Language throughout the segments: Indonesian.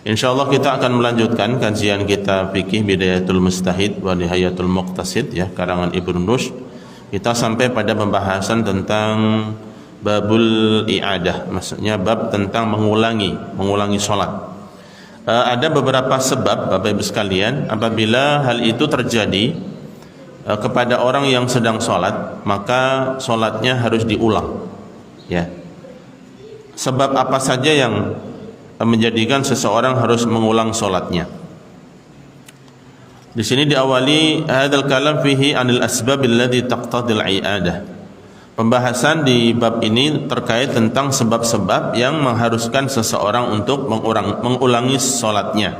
Insyaallah kita akan melanjutkan kajian kita fikih Bidayatul Mujtahid wa Nihayatul Muqtasid ya, karangan Ibnu Rushd. Kita sampai pada pembahasan tentang babul i'adah, maksudnya bab tentang mengulangi salat. Ada beberapa sebab Bapak Ibu sekalian apabila hal itu terjadi kepada orang yang sedang salat, maka salatnya harus diulang. Ya. Sebab apa saja yang menjadikan seseorang harus mengulang salatnya? Di sini diawali hadzal kalam fihi anil asbab allati taqtadil i'adah. Pembahasan di bab ini terkait tentang sebab-sebab yang mengharuskan seseorang untuk mengulangi salatnya.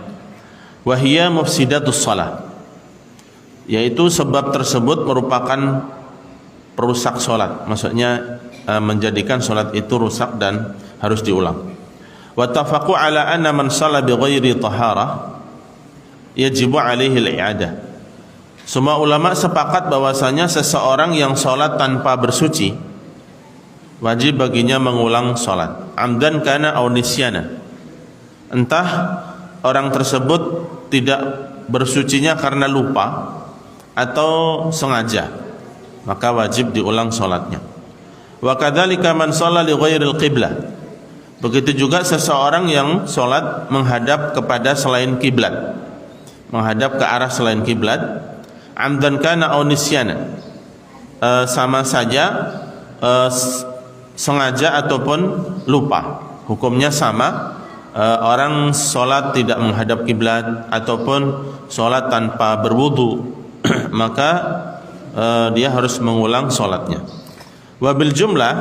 Wa hiya mufsidatus shalah. Yaitu sebab tersebut merupakan perusak salat. Maksudnya menjadikan salat itu rusak dan harus diulang. Wa tafaqu ala anna man shalla bi ghairi taharah yajibu alaihi al-i'adah. Semua ulama sepakat bahwasanya seseorang yang sholat tanpa bersuci wajib baginya mengulang sholat, amdan kana aw nisyana. Entah orang tersebut tidak bersucinya karena lupa atau sengaja, maka wajib diulang sholatnya. Wa kadzalika man shalla li ghairil qiblah. Begitu juga seseorang yang sholat menghadap kepada selain kiblat, menghadap ke arah selain kiblat, amdan kana aw nisyana, sama saja sengaja ataupun lupa, hukumnya sama. Orang sholat tidak menghadap kiblat ataupun sholat tanpa berwudu maka dia harus mengulang sholatnya. Wabil jumlah,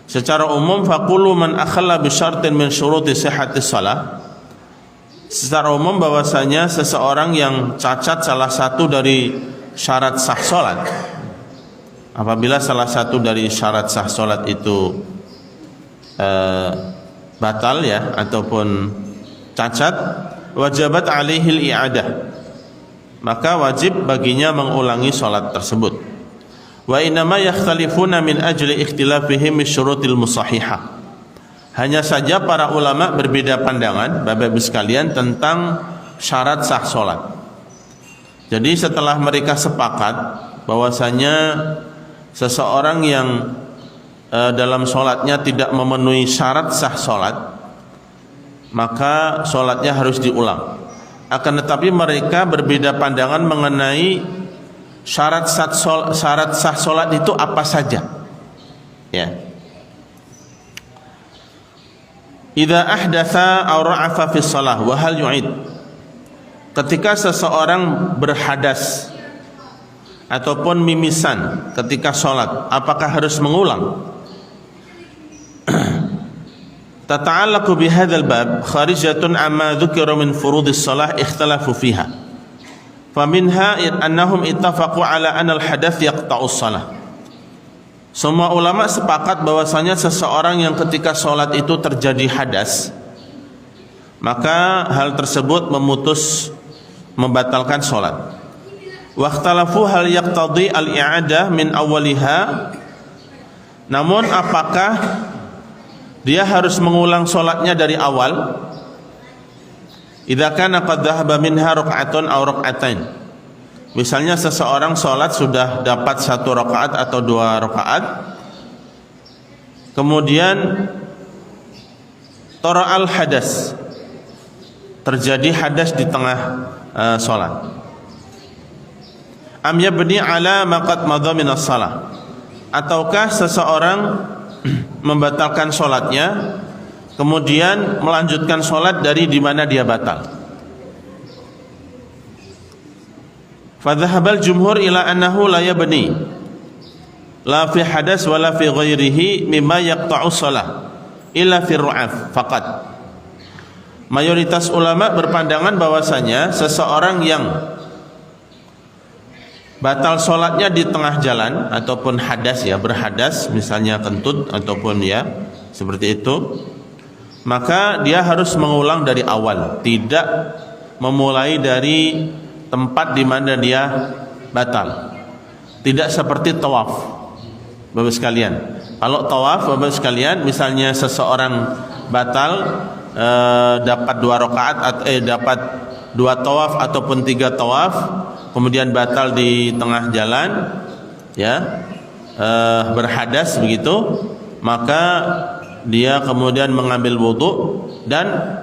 secara umum, faqulu man akhalla bi syartin min syuruti sihhatis shalah. Secara umum bahwasanya seseorang yang cacat salah satu dari syarat sah salat, apabila salah satu dari syarat sah salat itu batal ya ataupun cacat, wajibat alaihi al-i'adah, maka wajib baginya mengulangi salat tersebut. Wa innama yakhtalifuna min ajli ikhtilafihim syurutil musahihah. Hanya saja para ulama berbeda pandangan Bapak Ibu sekalian tentang syarat sah salat. Jadi setelah mereka sepakat bahwasanya seseorang yang dalam salatnya tidak memenuhi syarat sah salat, maka salatnya harus diulang. Akan tetapi mereka berbeda pandangan mengenai syarat sah salat itu apa saja. Ya. Idza ahdatsa aw ra'afa fi shalah wa hal yu'id. Ketika seseorang berhadas ataupun mimisan ketika salat, apakah harus mengulang? Tata'allaqu bi hadzal bab kharijatun amma dzukira min furudis shalah ikhtalafu fiha. Faminha annahum ittafaqu ala anna al-hadath yaqta'us shalah. Semua ulama sepakat bahwasanya seseorang yang ketika sholat itu terjadi hadas, maka hal tersebut membatalkan sholat. Wakhtalafu hal yaqtadi al-i'adah min awwaliha. Namun apakah dia harus mengulang sholatnya dari awal? Idza kana qad dhahaba minha rak'atun aw rak'atain. Misalnya seseorang sholat sudah dapat 1 rakaat atau 2 rakaat, kemudian tara'al hadas, terjadi hadas di tengah sholat. Am yabni ala ma qad madha min as-shalah. Ataukah seseorang membatalkan sholatnya kemudian melanjutkan sholat dari di mana dia batal? Fadhahabal jumhur ila annahu la yabni la fi hadas wala fi ghairihi mimma yaqta'u shalah illa fi ru'af faqat. Mayoritas ulama berpandangan bahwasanya seseorang yang batal sholatnya di tengah jalan ataupun hadas ya, berhadas misalnya kentut ataupun ya seperti itu, maka dia harus mengulang dari awal, tidak memulai dari tempat di mana dia batal. Tidak seperti tawaf Bapak sekalian. Kalau tawaf Bapak sekalian, misalnya seseorang batal dapat 2 rakaat dapat 2 tawaf ataupun 3 tawaf, kemudian batal di tengah jalan, ya, berhadas begitu, maka dia kemudian mengambil wudu dan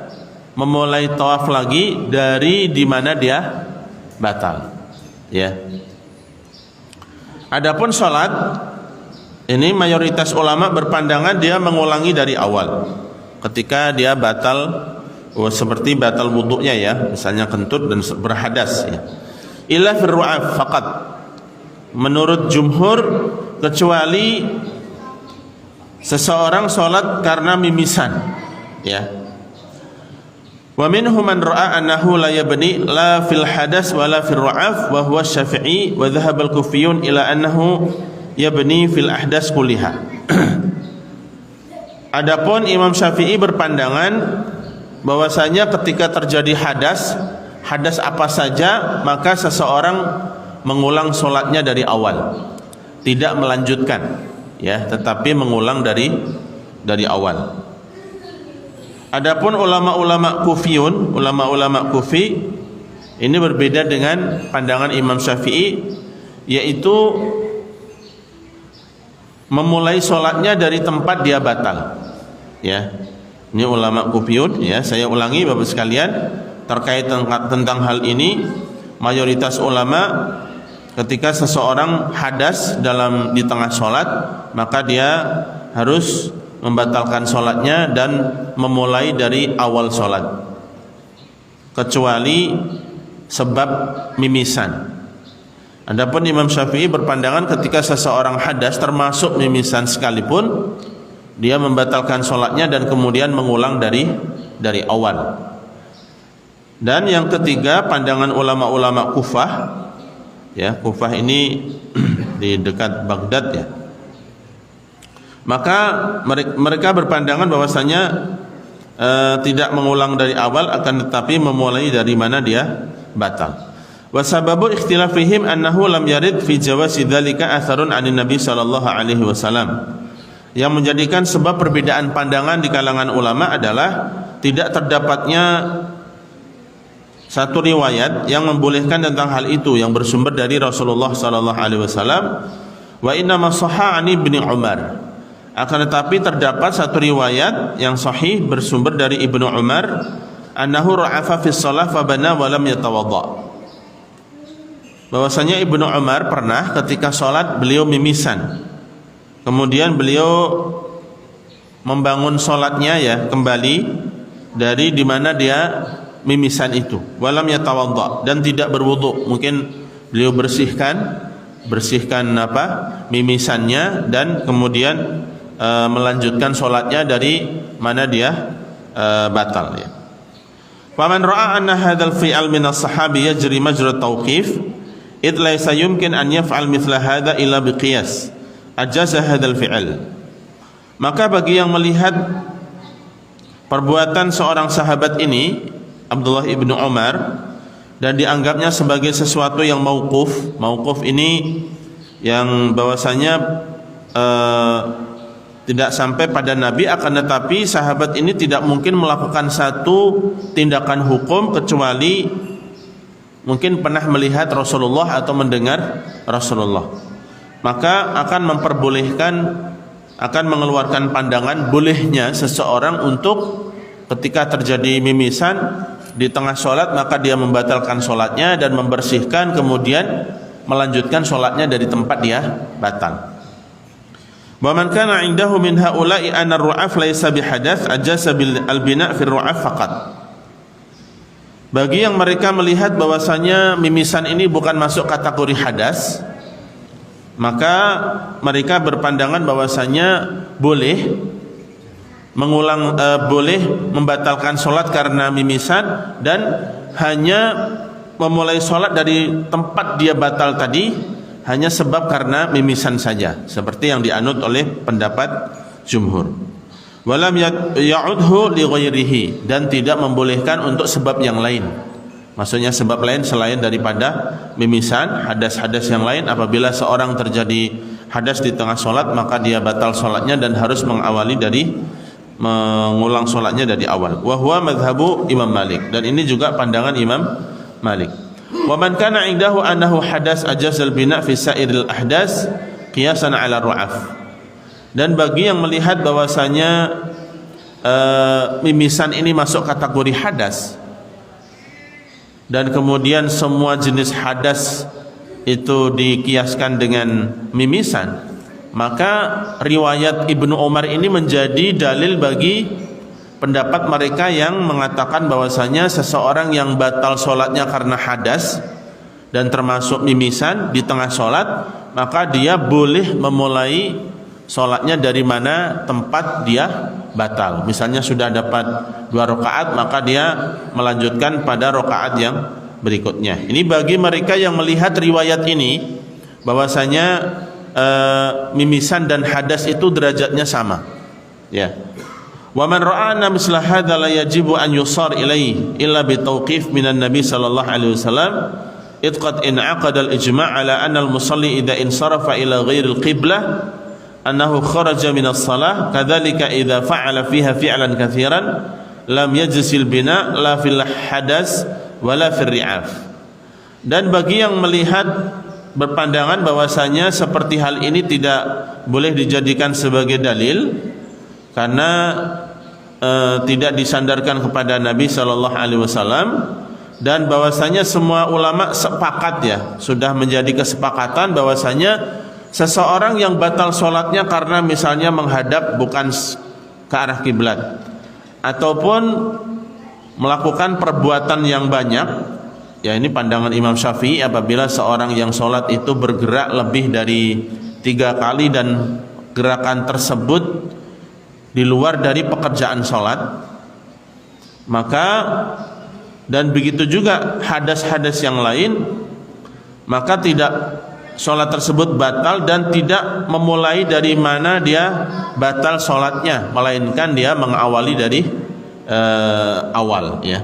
memulai tawaf lagi dari di mana dia batal, ya. Adapun salat ini mayoritas ulama berpandangan dia mengulangi dari awal ketika dia batal, seperti batal wudunya, ya, misalnya kentut dan berhadas, ya. Illa fil ru'af faqat, menurut jumhur, kecuali seseorang salat karena mimisan, ya. Wa minhum man ra'a annahu la yabni la fil hadas wa la fil ru'af wa huwa Syafi'i wa dhahaba al-Kufiyyun ila annahu yabni fil ahdas kulliha. Adapun Imam Syafi'i berpandangan bahwasanya ketika terjadi hadas apa saja, maka seseorang mengulang salatnya dari awal, tidak melanjutkan, ya, tetapi mengulang dari awal. Adapun ulama-ulama Kufiyun, ulama-ulama Kufi ini berbeda dengan pandangan Imam Syafi'i, yaitu memulai sholatnya dari tempat dia batal, ya. Ini ulama Kufiyun, ya. Saya ulangi Bapak sekalian, terkait tentang hal ini, mayoritas ulama ketika seseorang hadas di tengah sholat, maka dia harus membatalkan sholatnya dan memulai dari awal sholat, kecuali sebab mimisan. Adapun Imam Syafi'i berpandangan ketika seseorang hadas termasuk mimisan sekalipun, dia membatalkan sholatnya dan kemudian mengulang dari awal. Dan yang ketiga, pandangan ulama-ulama Kufah, ya, Kufah ini di dekat Baghdad, ya. Maka mereka berpandangan bahwasanya tidak mengulang dari awal, akan tetapi memulai dari mana dia batal. Wa sababu ikhtilafihim annahu lam yarid fi jawazi dzalika atharun 'anin nabi sallallahu alaihi wasallam. Yang menjadikan sebab perbedaan pandangan di kalangan ulama adalah tidak terdapatnya satu riwayat yang membolehkan tentang hal itu yang bersumber dari Rasulullah sallallahu alaihi wasallam. Wa inna ma sahha 'an Ibnu Umar. Akan tetapi terdapat satu riwayat yang sahih bersumber dari Ibnu Umar, annahu ra'afa fi shalah fa bana wa lam yatawadda. Bahwasanya Ibnu Umar pernah ketika salat beliau mimisan, kemudian beliau membangun salatnya, ya, kembali dari di mana dia mimisan itu, wa lam yatawadda, dan tidak berwudu. Mungkin beliau bersihkan mimisannya dan kemudian melanjutkan sholatnya dari mana dia batal, ya. Faman ra'a anna hadzal fi'al min as-sahabi yajri majra tawqif id laysa yumkin an yaf'al mithla hadza illa biqiyas ajaza hadzal fi'al. Maka bagi yang melihat perbuatan seorang sahabat ini, Abdullah ibnu Umar, dan dianggapnya sebagai sesuatu yang mauquf ini yang bahwasanya tidak sampai pada Nabi, akan tetapi sahabat ini tidak mungkin melakukan satu tindakan hukum kecuali mungkin pernah melihat Rasulullah atau mendengar Rasulullah, maka akan mengeluarkan pandangan bolehnya seseorang untuk ketika terjadi mimisan di tengah sholat, maka dia membatalkan sholatnya dan membersihkan, kemudian melanjutkan sholatnya dari tempat dia batal. Wa man kana 'indahu min haula'i anna ar-ru'af laysa bihadath ajasa bil al-bina' fi ar-ru'af faqat. Bagi yang mereka melihat bahwasanya mimisan ini bukan masuk kategori hadas, maka mereka berpandangan bahwasanya boleh boleh membatalkan sholat karena mimisan dan hanya memulai sholat dari tempat dia batal tadi hanya sebab karena mimisan saja, seperti yang dianut oleh pendapat jumhur. Walam ya'udhu li ghairihi, dan tidak membolehkan untuk sebab yang lain. Maksudnya sebab lain selain daripada mimisan, hadas-hadas yang lain. Apabila seorang terjadi hadas di tengah sholat, maka dia batal sholatnya dan harus mengawali dari mengulang solatnya dari awal. Wa huwa madhhabu Imam Malik, dan ini juga pandangan Imam Malik. Wa man kana 'indahu annahu hadas ajazal bina fi sa'iril ahdas qiyasan 'ala ru'af. Dan bagi yang melihat bahwasanya mimisan ini masuk kategori hadas, dan kemudian semua jenis hadas itu dikiaskan dengan mimisan, maka riwayat Ibnu Umar ini menjadi dalil bagi pendapat mereka yang mengatakan bahwasanya seseorang yang batal sholatnya karena hadas dan termasuk mimisan di tengah sholat, maka dia boleh memulai sholatnya dari mana tempat dia batal. Misalnya sudah dapat 2 rakaat, maka dia melanjutkan pada rakaat yang berikutnya. Ini bagi mereka yang melihat riwayat ini bahwasanya mimisan dan hadas itu derajatnya sama. Ya. Wa man ra'a anna misla hadza la yajibu an yusar ilaihi illa bi tauqif minan nabi sallallahu alaihi wasallam id qad in'aqada al-ijma' ala anna al-musalli idza insarafa ila ghairi al-qiblah annahu kharaja min as-salah kadzalika idza fa'ala fiha fi'lan katsiran lam yajsil bina la fil hadas wala fil ri'af. Dan bagi yang melihat berpandangan bahwasanya seperti hal ini tidak boleh dijadikan sebagai dalil karena tidak disandarkan kepada Nabi sallallahu alaihi wasallam, dan bahwasanya semua ulama sepakat, ya, sudah menjadi kesepakatan bahwasanya seseorang yang batal sholatnya karena misalnya menghadap bukan ke arah kiblat ataupun melakukan perbuatan yang banyak, ya, ini pandangan Imam Syafi'i, apabila seorang yang sholat itu bergerak lebih dari 3 kali dan gerakan tersebut di luar dari pekerjaan sholat, maka dan begitu juga hadas-hadas yang lain, maka tidak, sholat tersebut batal dan tidak memulai dari mana dia batal sholatnya, melainkan dia mengawali dari awal, ya.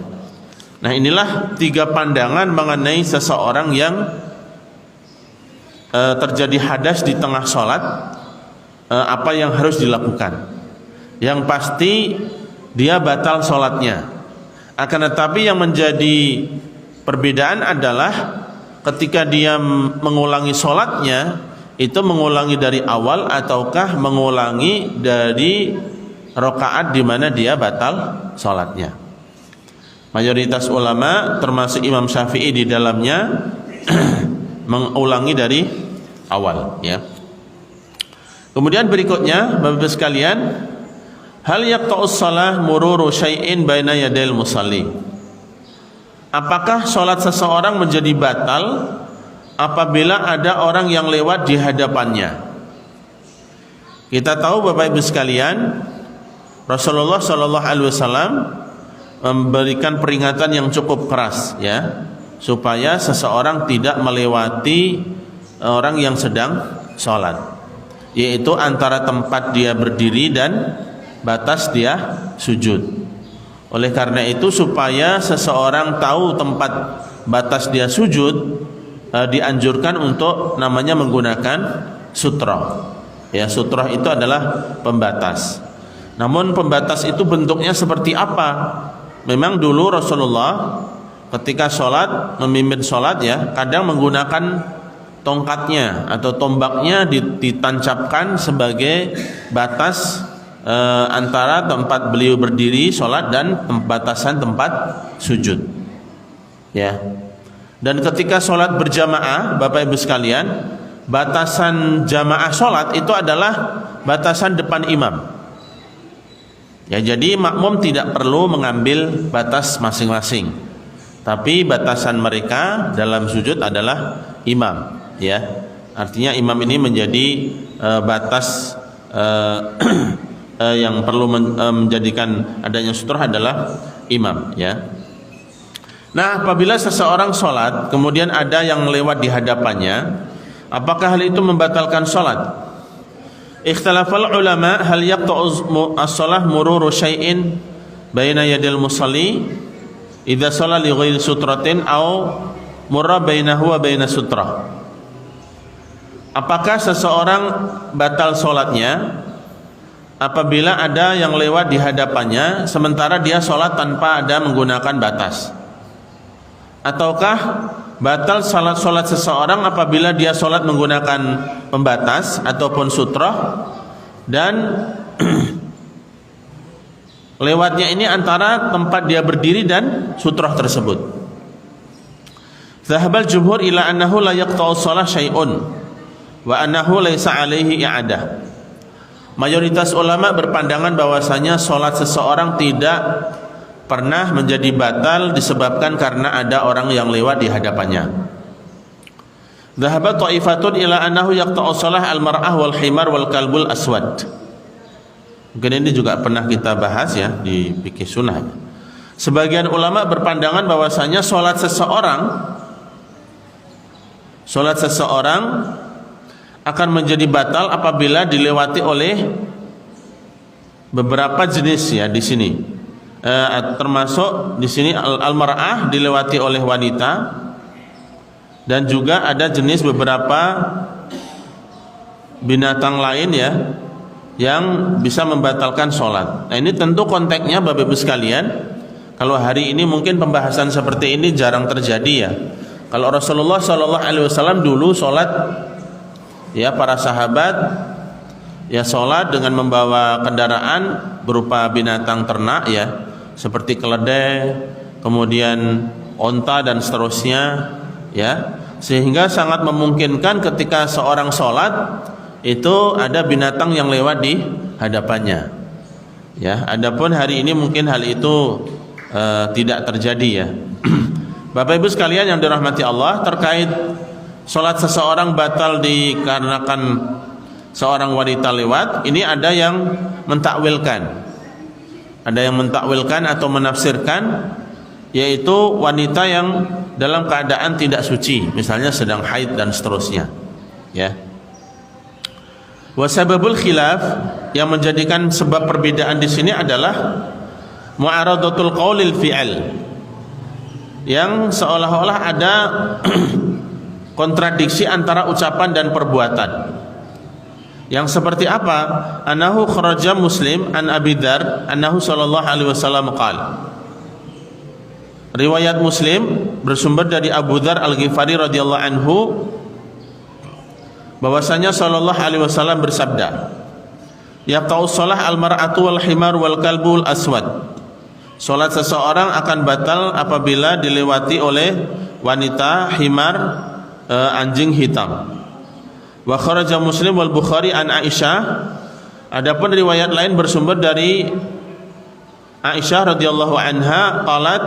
Nah, inilah 3 pandangan mengenai seseorang yang terjadi hadas di tengah sholat, apa yang harus dilakukan. Yang pasti dia batal sholatnya. Akan tetapi yang menjadi perbedaan adalah ketika dia mengulangi sholatnya, itu mengulangi dari awal ataukah mengulangi dari rakaat di mana dia batal sholatnya. Mayoritas ulama termasuk Imam Syafi'i di dalamnya mengulangi dari awal, ya. Kemudian berikutnya, Bapak-Ibu sekalian, hal yaqta'us shalah mururu syai'in baina yadil musalli. Apakah sholat seseorang menjadi batal apabila ada orang yang lewat di hadapannya? Kita tahu, Bapak-Ibu sekalian, Rasulullah Shallallahu Alaihi Wasallam memberikan peringatan yang cukup keras, ya, supaya seseorang tidak melewati orang yang sedang sholat, yaitu antara tempat dia berdiri dan batas dia sujud. Oleh karena itu, supaya seseorang tahu tempat batas dia sujud, dianjurkan untuk namanya menggunakan sutroh. Ya, sutroh itu adalah pembatas. Namun pembatas itu bentuknya seperti apa? Memang dulu Rasulullah ketika sholat, memimpin sholat, ya, kadang menggunakan tongkatnya atau tombaknya ditancapkan sebagai batas antara tempat beliau berdiri sholat dan batasan tempat sujud, ya. Dan ketika sholat berjamaah, Bapak Ibu sekalian, batasan jamaah sholat itu adalah batasan depan imam. Ya, jadi makmum tidak perlu mengambil batas masing-masing, tapi batasan mereka dalam sujud adalah imam, ya. Artinya imam ini menjadi batas yang perlu menjadikan adanya sutroh adalah imam, ya. Nah, apabila seseorang sholat kemudian ada yang lewat di hadapannya, apakah hal itu membatalkan sholat? Ikhtilafal ulama hal yaqta'u as-shalah mururu syai'in baina yadil musalli idza shalla li ghairi sutratin aw murra bainahu wa baina sutrah. Apakah seseorang batal sholatnya apabila ada yang lewat di hadapannya sementara dia sholat tanpa ada menggunakan batas? Ataukah batal sholat seseorang apabila dia sholat menggunakan pembatas ataupun sutroh dan lewatnya ini antara tempat dia berdiri dan sutroh tersebut? Zahabal jumhur ila annahu la yaqta'u shalah syai'un wa annahu laisa alaihi i'adah. Mayoritas ulama berpandangan bahwasanya sholat seseorang tidak pernah menjadi batal disebabkan karena ada orang yang lewat di hadapannya. Dhahaba ta'ifatun ila annahu yaqta'u shalah al-mar'ah wal himar wal kalbul aswad. Mungkin ini juga pernah kita bahas ya di fikih sunnah. Sebagian ulama berpandangan bahwasanya sholat seseorang akan menjadi batal apabila dilewati oleh beberapa jenis ya di sini. Termasuk di sini al-mar'ah dilewati oleh wanita dan juga ada jenis beberapa binatang lain ya yang bisa membatalkan sholat. Nah ini tentu konteksnya Bapak Ibu sekalian, kalau hari ini mungkin pembahasan seperti ini jarang terjadi ya. Kalau Rasulullah SAW dulu sholat ya, para sahabat ya sholat dengan membawa kendaraan berupa binatang ternak ya, seperti keledai, kemudian onta dan seterusnya ya, sehingga sangat memungkinkan ketika seorang sholat itu ada binatang yang lewat di hadapannya ya. Adapun hari ini mungkin hal itu tidak terjadi ya. Bapak Ibu sekalian yang dirahmati Allah, terkait sholat seseorang batal dikarenakan seorang wanita lewat, ini ada yang mentakwilkan. Ada yang mentakwilkan atau menafsirkan, yaitu wanita yang dalam keadaan tidak suci, misalnya sedang haid dan seterusnya. Ya. Wasababul khilaf, yang menjadikan sebab perbedaan di sini adalah mu'aradatul qaulil fi'al, yang seolah-olah ada kontradiksi antara ucapan dan perbuatan. Yang seperti apa? Anahu kharaja Muslim an Abi Dzar annahu sallallahu alaihi wasallam qala. Riwayat Muslim bersumber dari Abu Dzar Al-Ghifari radhiyallahu anhu bahwasanya sallallahu alaihi wasallam bersabda, yaqta'u shalah al-mar'atu wal himar wal kalbul aswad. Salat seseorang akan batal apabila dilewati oleh wanita, himar, anjing hitam. Wa kharaja Muslim wal Bukhari an Aisyah. Adapun riwayat lain bersumber dari Aisyah radhiyallahu anha qalat,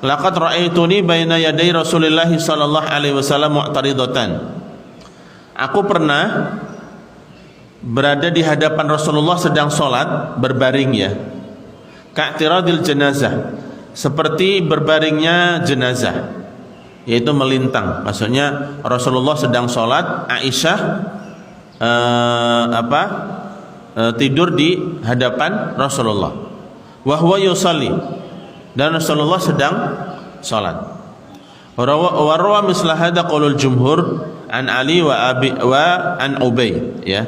laqad ra'aituni baina yaday Rasulillah sallallahu alaihi wasallam mu'taridatan. Aku pernah berada di hadapan Rasulullah sedang salat berbaring ya. Ka'tiradil jenazah, seperti berbaringnya jenazah, yaitu melintang. Maksudnya Rasulullah sedang sholat, Aisyah tidur di hadapan Rasulullah. Wa huwa yusalli, dan Rasulullah sedang sholat. Wa rawa misla hadza qaulul jumhur an Ali wa an Ubay ya.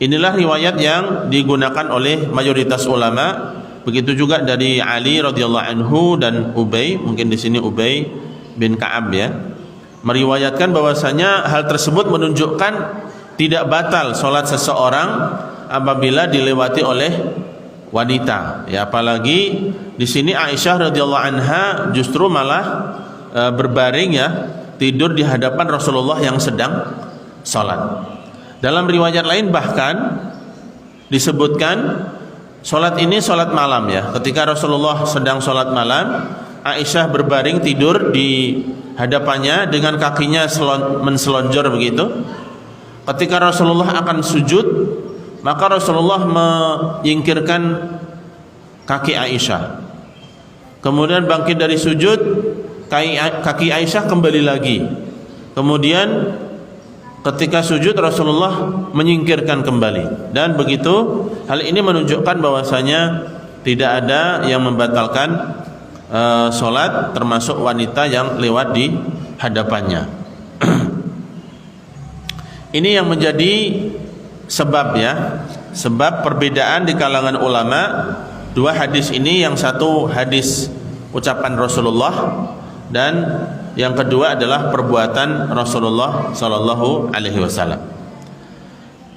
Inilah riwayat yang digunakan oleh mayoritas ulama. Begitu juga dari Ali radhiyallahu anhu dan Ubay, mungkin di sini Ubay bin Ka'ab ya, meriwayatkan bahwasanya hal tersebut menunjukkan tidak batal salat seseorang apabila dilewati oleh wanita. Ya, apalagi di sini Aisyah radhiyallahu anha justru malah berbaring ya, tidur di hadapan Rasulullah yang sedang salat. Dalam riwayat lain bahkan disebutkan salat ini salat malam ya. Ketika Rasulullah sedang salat malam, Aisyah berbaring tidur di hadapannya dengan kakinya menselonjor begitu. Ketika Rasulullah akan sujud, maka Rasulullah menyingkirkan kaki Aisyah. Kemudian bangkit dari sujud, kaki Aisyah kembali lagi. Kemudian ketika sujud Rasulullah menyingkirkan kembali. Dan begitu, hal ini menunjukkan bahwasanya tidak ada yang membatalkan sholat, termasuk wanita yang lewat di hadapannya. Ini yang menjadi sebab ya sebab perbedaan di kalangan ulama. Dua hadis ini, yang satu hadis ucapan Rasulullah dan yang kedua adalah perbuatan Rasulullah sallallahu alaihi wasallam.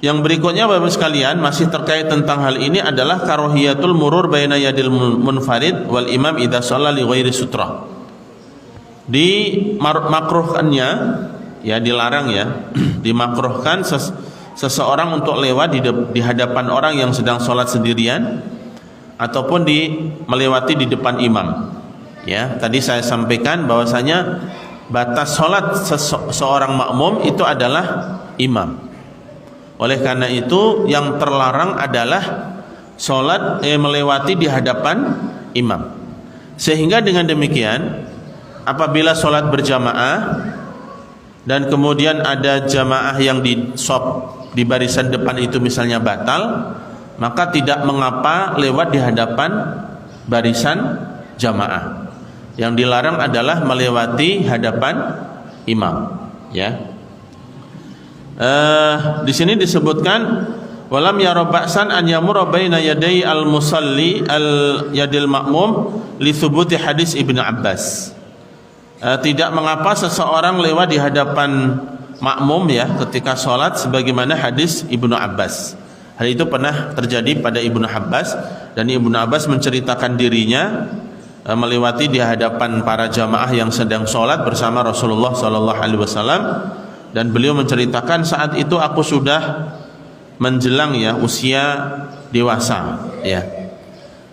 Yang berikutnya Bapak sekalian masih terkait tentang hal ini adalah karahiyatul murur baina yadil munfarid wal imam idza shalla li ghairi sutra. Dimakruhkannya, ya dilarang ya, dimakruhkan seseorang untuk lewat di hadapan orang yang sedang sholat sendirian ataupun melewati di depan imam. Ya, tadi saya sampaikan bahwasanya batas sholat seorang makmum itu adalah imam. Oleh karena itu yang terlarang adalah sholat melewati di hadapan imam. Sehingga dengan demikian, apabila sholat berjamaah dan kemudian ada jamaah yang di barisan depan itu misalnya batal, maka tidak mengapa lewat di hadapan barisan jamaah. Yang dilarang adalah melewati hadapan imam. Ya. Di sini disebutkan walam yara ba'san an yamurra baina yaday al-musalli al-yadil ma'mum li thubuti hadis Ibnu Abbas. Tidak mengapa seseorang lewat di hadapan makmum ya ketika sholat sebagaimana hadis Ibnu Abbas. Hal itu pernah terjadi pada Ibnu Abbas, dan Ibnu Abbas menceritakan dirinya melewati di hadapan para jamaah yang sedang sholat bersama Rasulullah sallallahu alaihi wasallam, dan beliau menceritakan saat itu aku sudah menjelang ya usia dewasa ya.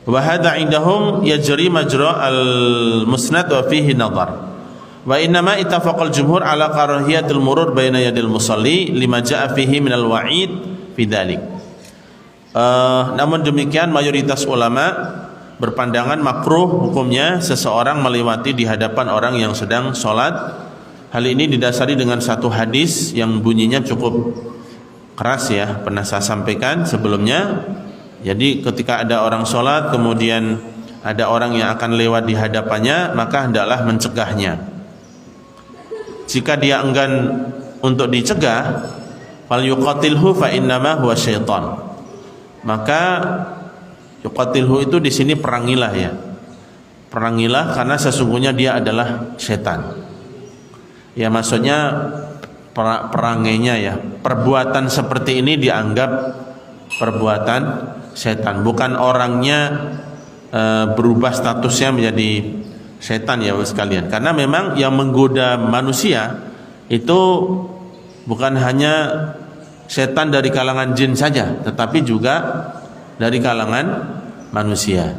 Wa hadza indahum yajri majra al-musnad wa fihi nadhar. Wa innama ittafaqal jumhur ala karahiyatil murur baina yadil musalli lima jaa fihi minal wa'id fi dzalik. Namun demikian mayoritas ulama berpandangan makruh hukumnya seseorang melewati di hadapan orang yang sedang sholat. Hal ini didasari dengan satu hadis yang bunyinya cukup keras ya, pernah saya sampaikan sebelumnya. Jadi ketika ada orang sholat kemudian ada orang yang akan lewat di hadapannya, maka hendaklah mencegahnya. Jika dia enggan untuk dicegah, fal yuqatilhu fa innama huwa syaitan. Maka yuqatilhu itu di sini perangilah ya. Perangilah karena sesungguhnya dia adalah setan. Ya maksudnya perangainya ya. Perbuatan seperti ini dianggap perbuatan setan, bukan orangnya berubah statusnya menjadi setan ya sekalian. Karena memang yang menggoda manusia itu bukan hanya setan dari kalangan jin saja, tetapi juga dari kalangan manusia.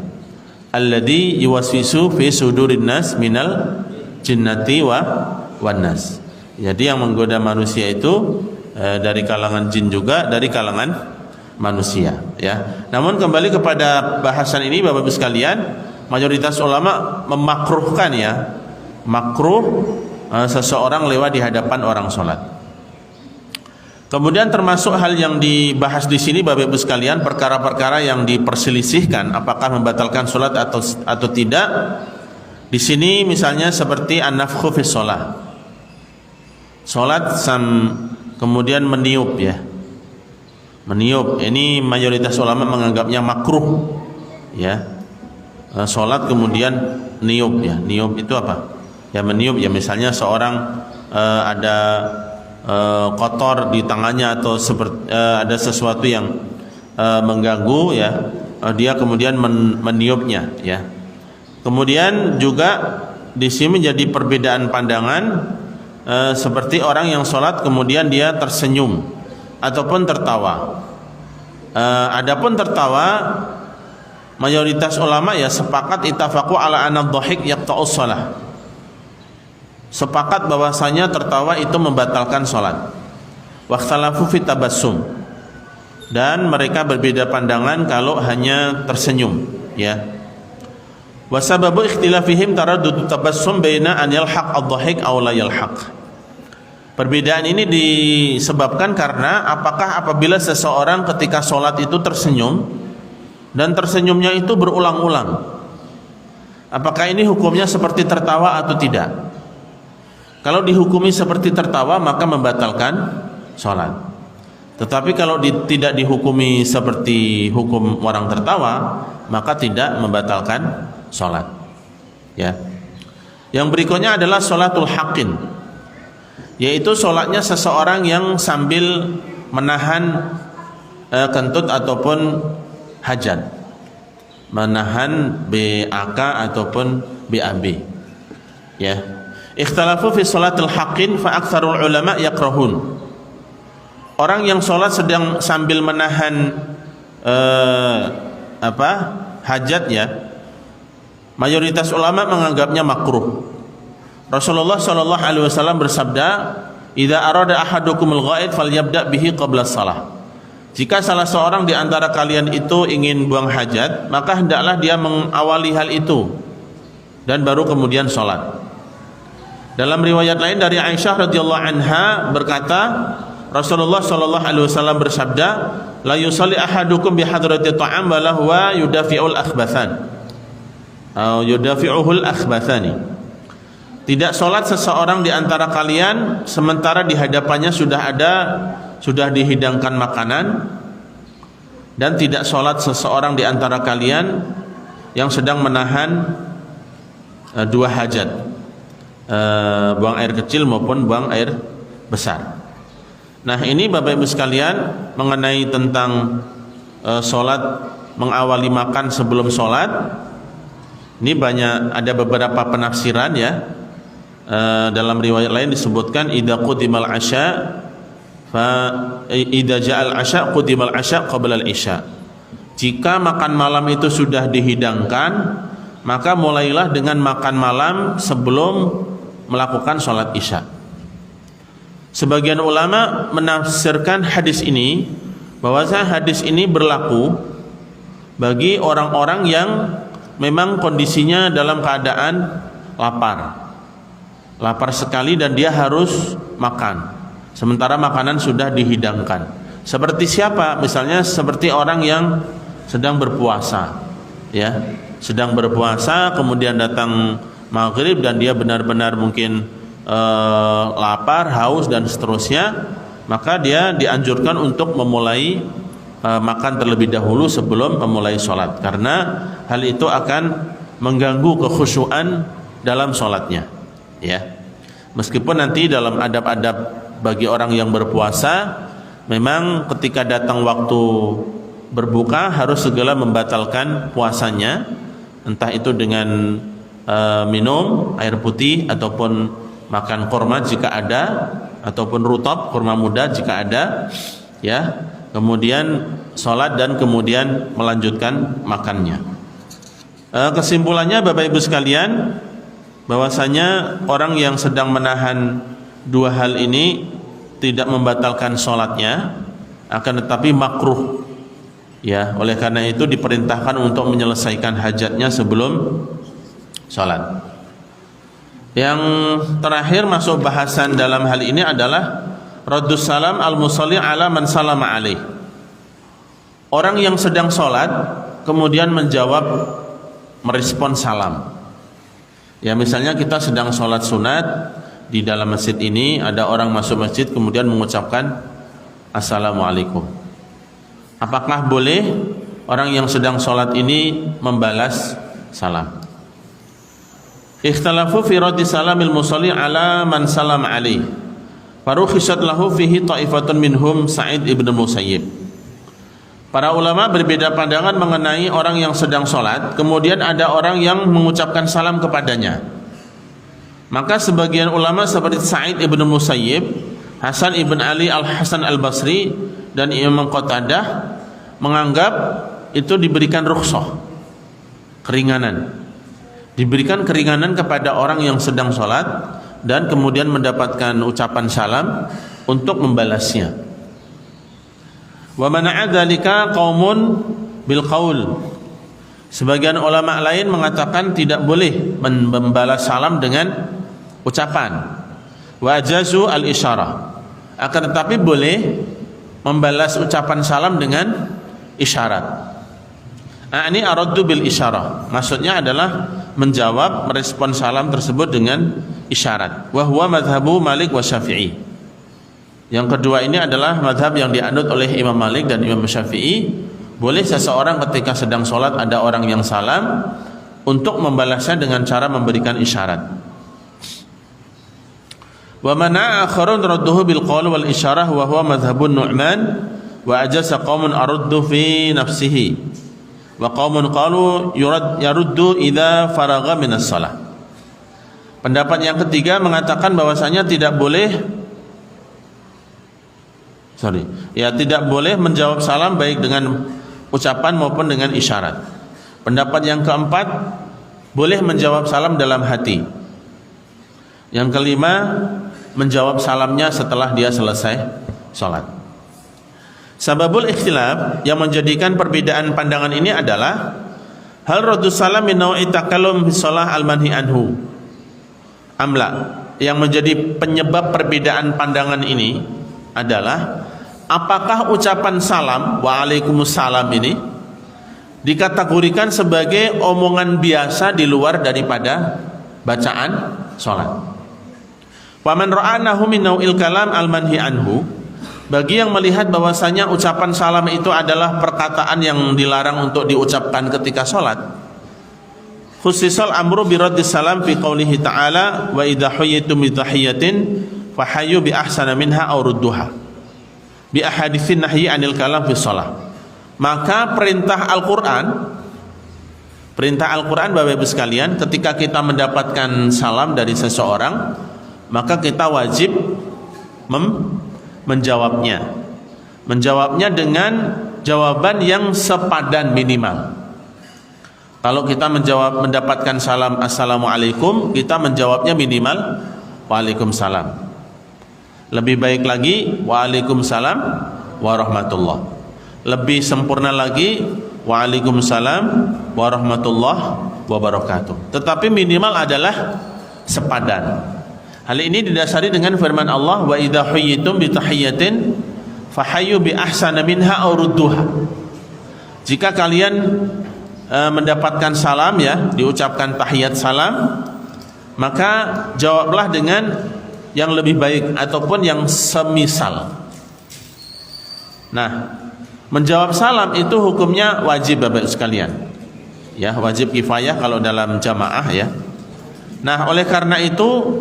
Alladzi yuwaswisu fi sudurin nas minal jinnati wan nas. Jadi yang menggoda manusia itu dari kalangan jin juga dari kalangan manusia ya. Namun kembali kepada bahasan ini Bapak-Ibu sekalian, mayoritas ulama memakruhkan ya, makruh seseorang lewat di hadapan orang sholat. Kemudian termasuk hal yang dibahas di sini Bapak-Ibu sekalian, perkara-perkara yang diperselisihkan apakah membatalkan sholat atau tidak. Di sini misalnya seperti an-nafkhu fi sholat. Sholat kemudian meniup ya. Meniup, ini mayoritas ulama menganggapnya makruh ya. Sholat kemudian niup ya. Niup itu apa? Ya meniup ya, misalnya seorang ada kotor di tangannya atau ada sesuatu yang mengganggu ya, dia kemudian meniupnya ya. Kemudian juga di sini menjadi perbedaan pandangan seperti orang yang sholat kemudian dia tersenyum ataupun tertawa. Adapun tertawa, mayoritas ulama ya sepakat ittafaqu ala anna dhahik yaqta'us shalah. Sepakat bahwasanya tertawa itu membatalkan salat. Waqtalafu fi tabassum. Dan mereka berbeda pandangan kalau hanya tersenyum ya. Wa sababu ikhtilafihim taraddud tabassum baina an yalhaq ad-dhahik aw la yalhaq. Perbedaan ini disebabkan karena apakah apabila seseorang ketika salat itu tersenyum dan tersenyumnya itu berulang-ulang, apakah ini hukumnya seperti tertawa atau tidak? Kalau dihukumi seperti tertawa maka membatalkan sholat. Tetapi kalau tidak dihukumi seperti hukum orang tertawa, maka tidak membatalkan sholat. Ya. Yang berikutnya adalah sholatul haqqin, yaitu sholatnya seseorang yang sambil menahan kentut ataupun hajat, menahan BAK ataupun BAB. Ya. Ikhtalafu fi sholatil haqqin fa aktsarul ulama yakrahun. Orang yang sholat sedang sambil menahan hajat, ya, mayoritas ulama menganggapnya makruh. Rasulullah sallallahu alaihi wasallam bersabda, "Idza arada ahadukumul ghaid falyabda bihi qabla shalah." Jika salah seorang di antara kalian itu ingin buang hajat, maka hendaklah dia mengawali hal itu dan baru kemudian sholat. Dalam riwayat lain dari Aisyah radhiyallahu anha berkata, Rasulullah sallallahu alaihi wasallam bersabda, "La yusalli ahadukum bi hadrati ta'am wa lahu yudafi'ul akhbathan." Atau yudafi'uhul akhbathani. Tidak salat seseorang di antara kalian sementara di hadapannya sudah dihidangkan makanan, dan tidak salat seseorang di antara kalian yang sedang menahan dua hajat, buang air kecil maupun buang air besar. Nah, ini Bapak Ibu sekalian mengenai tentang sholat, mengawali makan sebelum sholat. Ini ada beberapa penafsiran, ya. Dalam riwayat lain disebutkan idza qudimal asya fa idza ja'al asya qudimal asya qabla al isya. Jika makan malam itu sudah dihidangkan, maka mulailah dengan makan malam sebelum melakukan sholat isya. Sebagian ulama menafsirkan hadis ini bahwasanya hadis ini berlaku bagi orang-orang yang memang kondisinya dalam keadaan lapar sekali dan dia harus makan sementara makanan sudah dihidangkan. Seperti siapa? Misalnya seperti orang yang sedang berpuasa, ya, sedang berpuasa kemudian datang maghrib dan dia benar-benar mungkin lapar, haus dan seterusnya, maka dia dianjurkan untuk memulai makan terlebih dahulu sebelum memulai sholat, karena hal itu akan mengganggu kekhusyuan dalam sholatnya, ya. Meskipun nanti dalam adab-adab bagi orang yang berpuasa, memang ketika datang waktu berbuka harus segera membatalkan puasanya, entah itu dengan minum air putih ataupun makan kurma jika ada, ataupun rutab, kurma muda jika ada, ya. Kemudian sholat dan kemudian melanjutkan makannya. Kesimpulannya Bapak Ibu sekalian, bahwasanya orang yang sedang menahan dua hal ini tidak membatalkan sholatnya, akan tetapi makruh, ya. Oleh karena itu diperintahkan untuk menyelesaikan hajatnya sebelum sholat. Yang terakhir masuk bahasan dalam hal ini adalah raddus salam al-musalli ala man salama alaih. Orang yang sedang sholat kemudian merespon salam. Ya, misalnya kita sedang sholat sunat di dalam masjid ini, ada orang masuk masjid kemudian mengucapkan assalamualaikum. Apakah boleh orang yang sedang sholat ini membalas salam? Ikhtalafu fi raddi salamil musalli ala man salam alaih. Farukhisat lahu fihi ta'ifatun minhum Sa'id ibn Musayyib. Para ulama berbeda pandangan mengenai orang yang sedang sholat, kemudian ada orang yang mengucapkan salam kepadanya. Maka sebagian ulama seperti Sa'id ibn Musayyib, Hasan ibn Ali al-Hasan al-Basri, dan Imam Qatadah menganggap itu diberikan rukhsah, keringanan. Diberikan keringanan kepada orang yang sedang sholat dan kemudian mendapatkan ucapan salam untuk membalasnya. Wa mana'a dzalika qaumun bil qaul. Sebagian ulama lain mengatakan tidak boleh membalas salam dengan ucapan. Wa ajazu al isyarah. Akan tetapi boleh membalas ucapan salam dengan isyarat. Ini araddu bil isyarah. Maksudnya adalah menjawab, merespon salam tersebut dengan isyarat. Wa huwa madhabu Malik wa Syafi'i. Yang kedua ini adalah mazhab yang dianut oleh Imam Malik dan Imam Syafi'i. Boleh seseorang ketika sedang sholat ada orang yang salam untuk membalasnya dengan cara memberikan isyarat. Wa mana'a akharun radduhu bil qawl wal isyarah wa huwa madhhabun Nu'man wa ajaza qaumun aruddu fi nafsihi wa qaumun qalu yaruddu idza faragha minas shalah. Pendapat yang ketiga mengatakan bahwasanya tidak boleh menjawab salam baik dengan ucapan maupun dengan isyarat. Pendapat yang keempat, boleh menjawab salam dalam hati. Yang kelima, menjawab salamnya setelah dia selesai sholat. Sababul ikhtilaf yang menjadikan perbedaan pandangan ini adalah hal raddus salam min nau'i takallum fi shalah al-manhi anhu amla. Yang menjadi penyebab perbedaan pandangan ini adalah apakah ucapan salam waalaikumsalam ini dikategorikan sebagai omongan biasa di luar daripada bacaan sholat. Wa man ra'anahu min nau'il kalam al-manhi anhu, bagi yang melihat bahwasanya ucapan salam itu adalah perkataan yang dilarang untuk diucapkan ketika sholat, khususal amru bi raddis salam fi qoulihi ta'ala wa idza huyyitum bi tahiyyatin fahayyu bi ahsana minha aw rudduha bi ahaditsin nahyi anil kalam fi shalah. Maka perintah Al-Qur'an Bapak Ibu sekalian, ketika kita mendapatkan salam dari seseorang, maka kita wajib menjawabnya dengan jawaban yang sepadan minimal. Kalau kita mendapatkan salam assalamualaikum, kita menjawabnya minimal waalaikumsalam. Lebih baik lagi waalaikumsalam warahmatullah. Lebih sempurna lagi waalaikumsalam warahmatullahi wabarakatuh. Tetapi minimal adalah sepadan. Hal ini didasari dengan firman Allah wa idza huyyitum bi tahiyyatin fahayyu bi ahsana minha aw rudduha. Jika kalian mendapatkan salam, ya, diucapkan tahiyat salam, maka jawablah dengan yang lebih baik ataupun yang semisal. Nah, menjawab salam itu hukumnya wajib Bapak sekalian. Ya, wajib kifayah kalau dalam jamaah, ya. Nah, oleh karena itu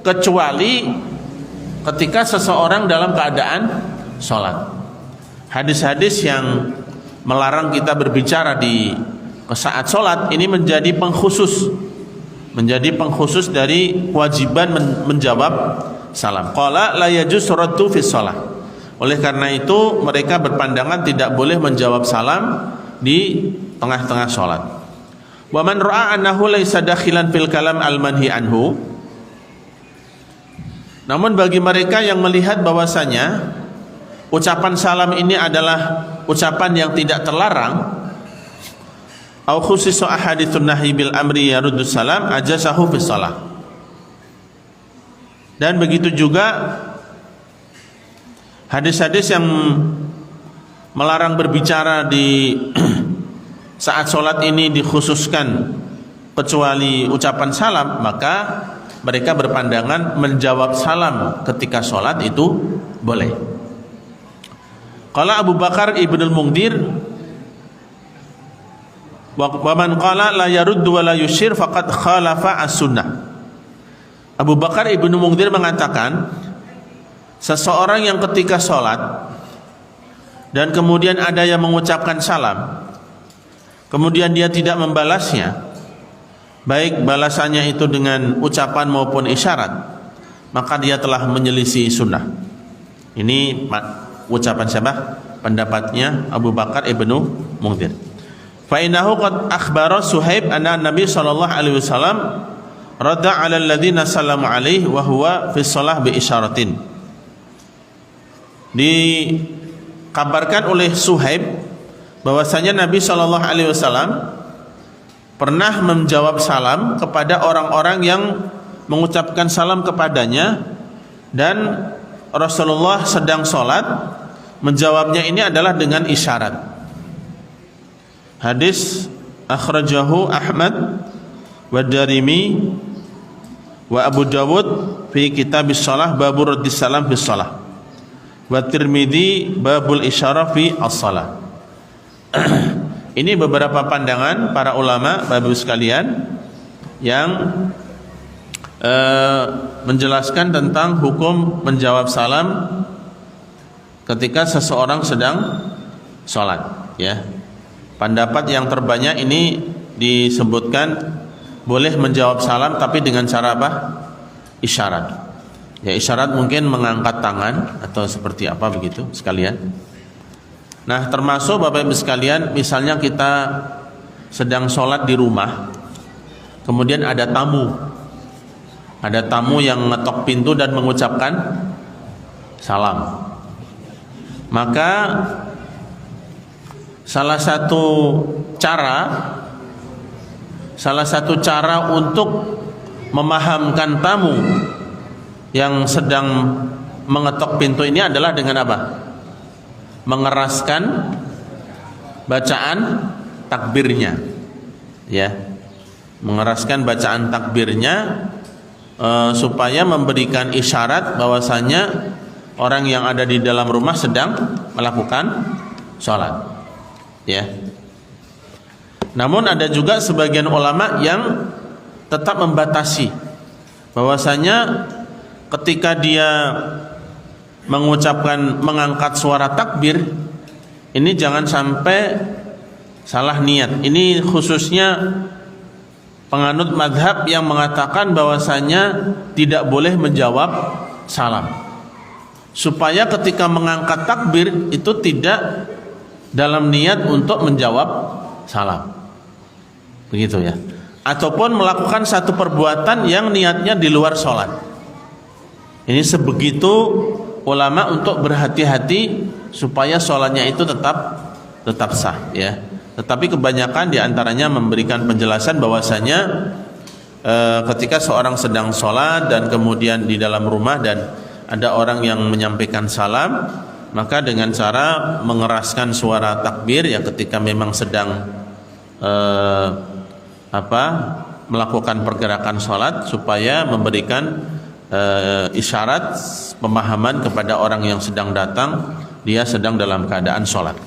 kecuali ketika seseorang dalam keadaan sholat. Hadis-hadis yang melarang kita berbicara di saat sholat ini menjadi pengkhusus dari kewajiban menjawab salam. Qala la yajuz raddu fi shalah. Oleh karena itu mereka berpandangan tidak boleh menjawab salam di tengah-tengah sholat. Wa man ra'a annahu laysa dakhilan fil kalam al-manhi anhu. Namun bagi mereka yang melihat bahwasanya ucapan salam ini adalah ucapan yang tidak terlarang, au khusisu ahaditsun nahyi bil amri yaruddus salam ajasahu fis shalah. Dan begitu juga hadis-hadis yang melarang berbicara di saat sholat ini dikhususkan kecuali ucapan salam, maka mereka berpandangan menjawab salam ketika sholat itu boleh. Qala Abu Bakar Ibnul Mungdir wa man qala la yaruddu wa la yushir faqad khalafa as-sunnah. Abu Bakar Ibnu Mungdir mengatakan, seseorang yang ketika sholat dan kemudian ada yang mengucapkan salam, kemudian dia tidak membalasnya, baik balasannya itu dengan ucapan maupun isyarat, maka dia telah menyelisih sunnah. Ini ucapan siapa? Pendapatnya Abu Bakar Ibnu Mungdir. Fa innahu qad akhbara Suhaib anna Nabi sallallahu alaihi wasallam radda 'ala alladziina sallamu alaihi wa huwa fi shalah bi isyaratin. Dikabarkan oleh Suhaib bahwasanya Nabi sallallahu alaihi wasallam pernah menjawab salam kepada orang-orang yang mengucapkan salam kepadanya, dan Rasulullah sedang sholat, menjawabnya ini adalah dengan isyarat. Hadis akhrajahu Ahmad wa Darimi wa Abu Dawud fi kitabis shalah babu raddis salam bis shalah. wa Tirmidzi babul isyarah fi as-shalah. Ini beberapa pandangan para ulama Bapak Ibu sekalian yang menjelaskan tentang hukum menjawab salam ketika seseorang sedang sholat, ya. Pendapat yang terbanyak ini disebutkan boleh menjawab salam tapi dengan cara apa? Isyarat. Ya, isyarat mungkin mengangkat tangan atau seperti apa begitu sekalian. Nah, termasuk Bapak Ibu sekalian, misalnya kita sedang sholat di rumah, kemudian ada tamu yang ngetok pintu dan mengucapkan salam. Maka salah satu cara untuk memahamkan tamu yang sedang mengetok pintu ini adalah dengan apa? Mengeraskan bacaan takbirnya, ya, mengeraskan bacaan takbirnya supaya memberikan isyarat bahwasanya orang yang ada di dalam rumah sedang melakukan sholat, ya. Namun ada juga sebagian ulama yang tetap membatasi bahwasanya ketika dia mengangkat suara takbir ini jangan sampai salah niat. Ini khususnya penganut madhab yang mengatakan bahwasanya tidak boleh menjawab salam, supaya ketika mengangkat takbir itu tidak dalam niat untuk menjawab salam, begitu ya. Ataupun melakukan satu perbuatan yang niatnya di luar sholat. Ini sebegitu ulama untuk berhati-hati supaya sholatnya itu tetap sah, ya. Tetapi kebanyakan diantaranya memberikan penjelasan bahwasanya ketika seorang sedang sholat dan kemudian di dalam rumah dan ada orang yang menyampaikan salam, maka dengan cara mengeraskan suara takbir ya ketika memang sedang melakukan pergerakan sholat, supaya memberikan isyarat pemahaman kepada orang yang sedang datang dia sedang dalam keadaan sholat.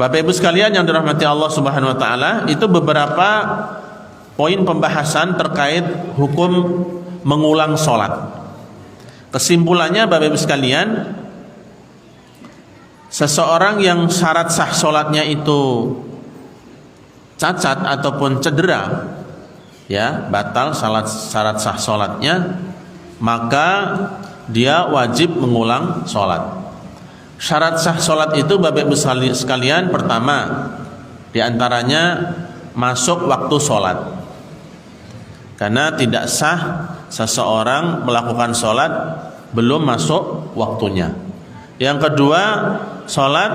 Bapak Ibu sekalian yang dirahmati Allah Subhanahu wa taala, itu beberapa poin pembahasan terkait hukum mengulang sholat. Kesimpulannya Bapak Ibu sekalian, seseorang yang syarat sah sholatnya itu cacat ataupun cedera, ya, batal syarat sah sholatnya, maka dia wajib mengulang sholat. Syarat sah sholat itu Bapak Ibu sekalian, pertama diantaranya masuk waktu sholat, karena tidak sah seseorang melakukan sholat belum masuk waktunya. Yang kedua, sholat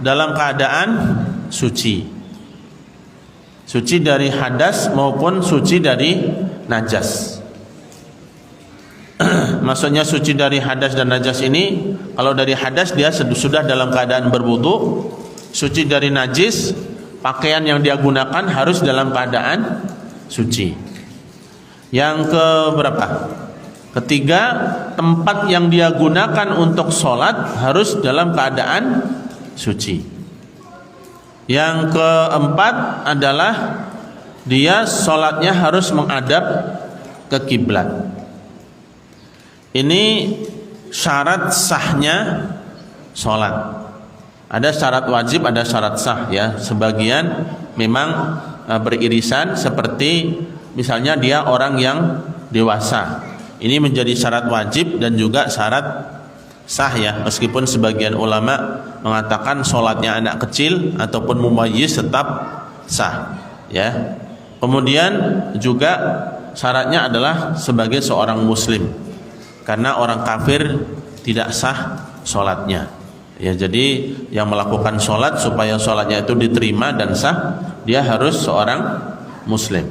dalam keadaan suci dari hadas maupun suci dari najas. Maksudnya suci dari hadas dan najas ini, kalau dari hadas dia sudah dalam keadaan berwudu. Suci dari najis, pakaian yang dia gunakan harus dalam keadaan suci. Yang keberapa? Ketiga, tempat yang dia gunakan untuk sholat harus dalam keadaan suci. Yang keempat adalah dia sholatnya harus menghadap ke kiblat. Ini syarat sahnya sholat. Ada syarat wajib, ada syarat sah, ya. Sebagian memang beririsan, seperti misalnya dia orang yang dewasa. Ini menjadi syarat wajib dan juga syarat sah, ya. Meskipun sebagian ulama mengatakan sholatnya anak kecil ataupun mumayyiz tetap sah, ya. Kemudian juga syaratnya adalah sebagai seorang muslim, karena orang kafir tidak sah sholatnya, ya. Jadi yang melakukan sholat supaya sholatnya itu diterima dan sah, dia harus seorang muslim.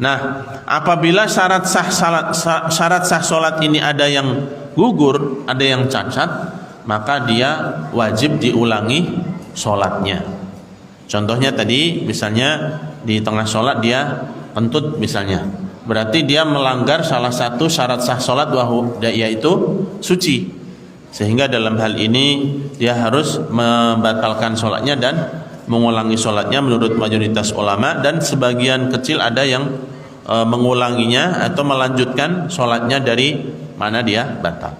Nah, apabila syarat sah sholat ini ada yang gugur, ada yang cacat, maka dia wajib diulangi sholatnya. Contohnya tadi, misalnya di tengah sholat dia kentut misalnya, berarti dia melanggar salah satu syarat sah sholat, yaitu suci. Sehingga dalam hal ini dia harus membatalkan sholatnya dan mengulangi sholatnya menurut mayoritas ulama, dan sebagian kecil ada yang mengulanginya atau melanjutkan sholatnya dari mana dia batal.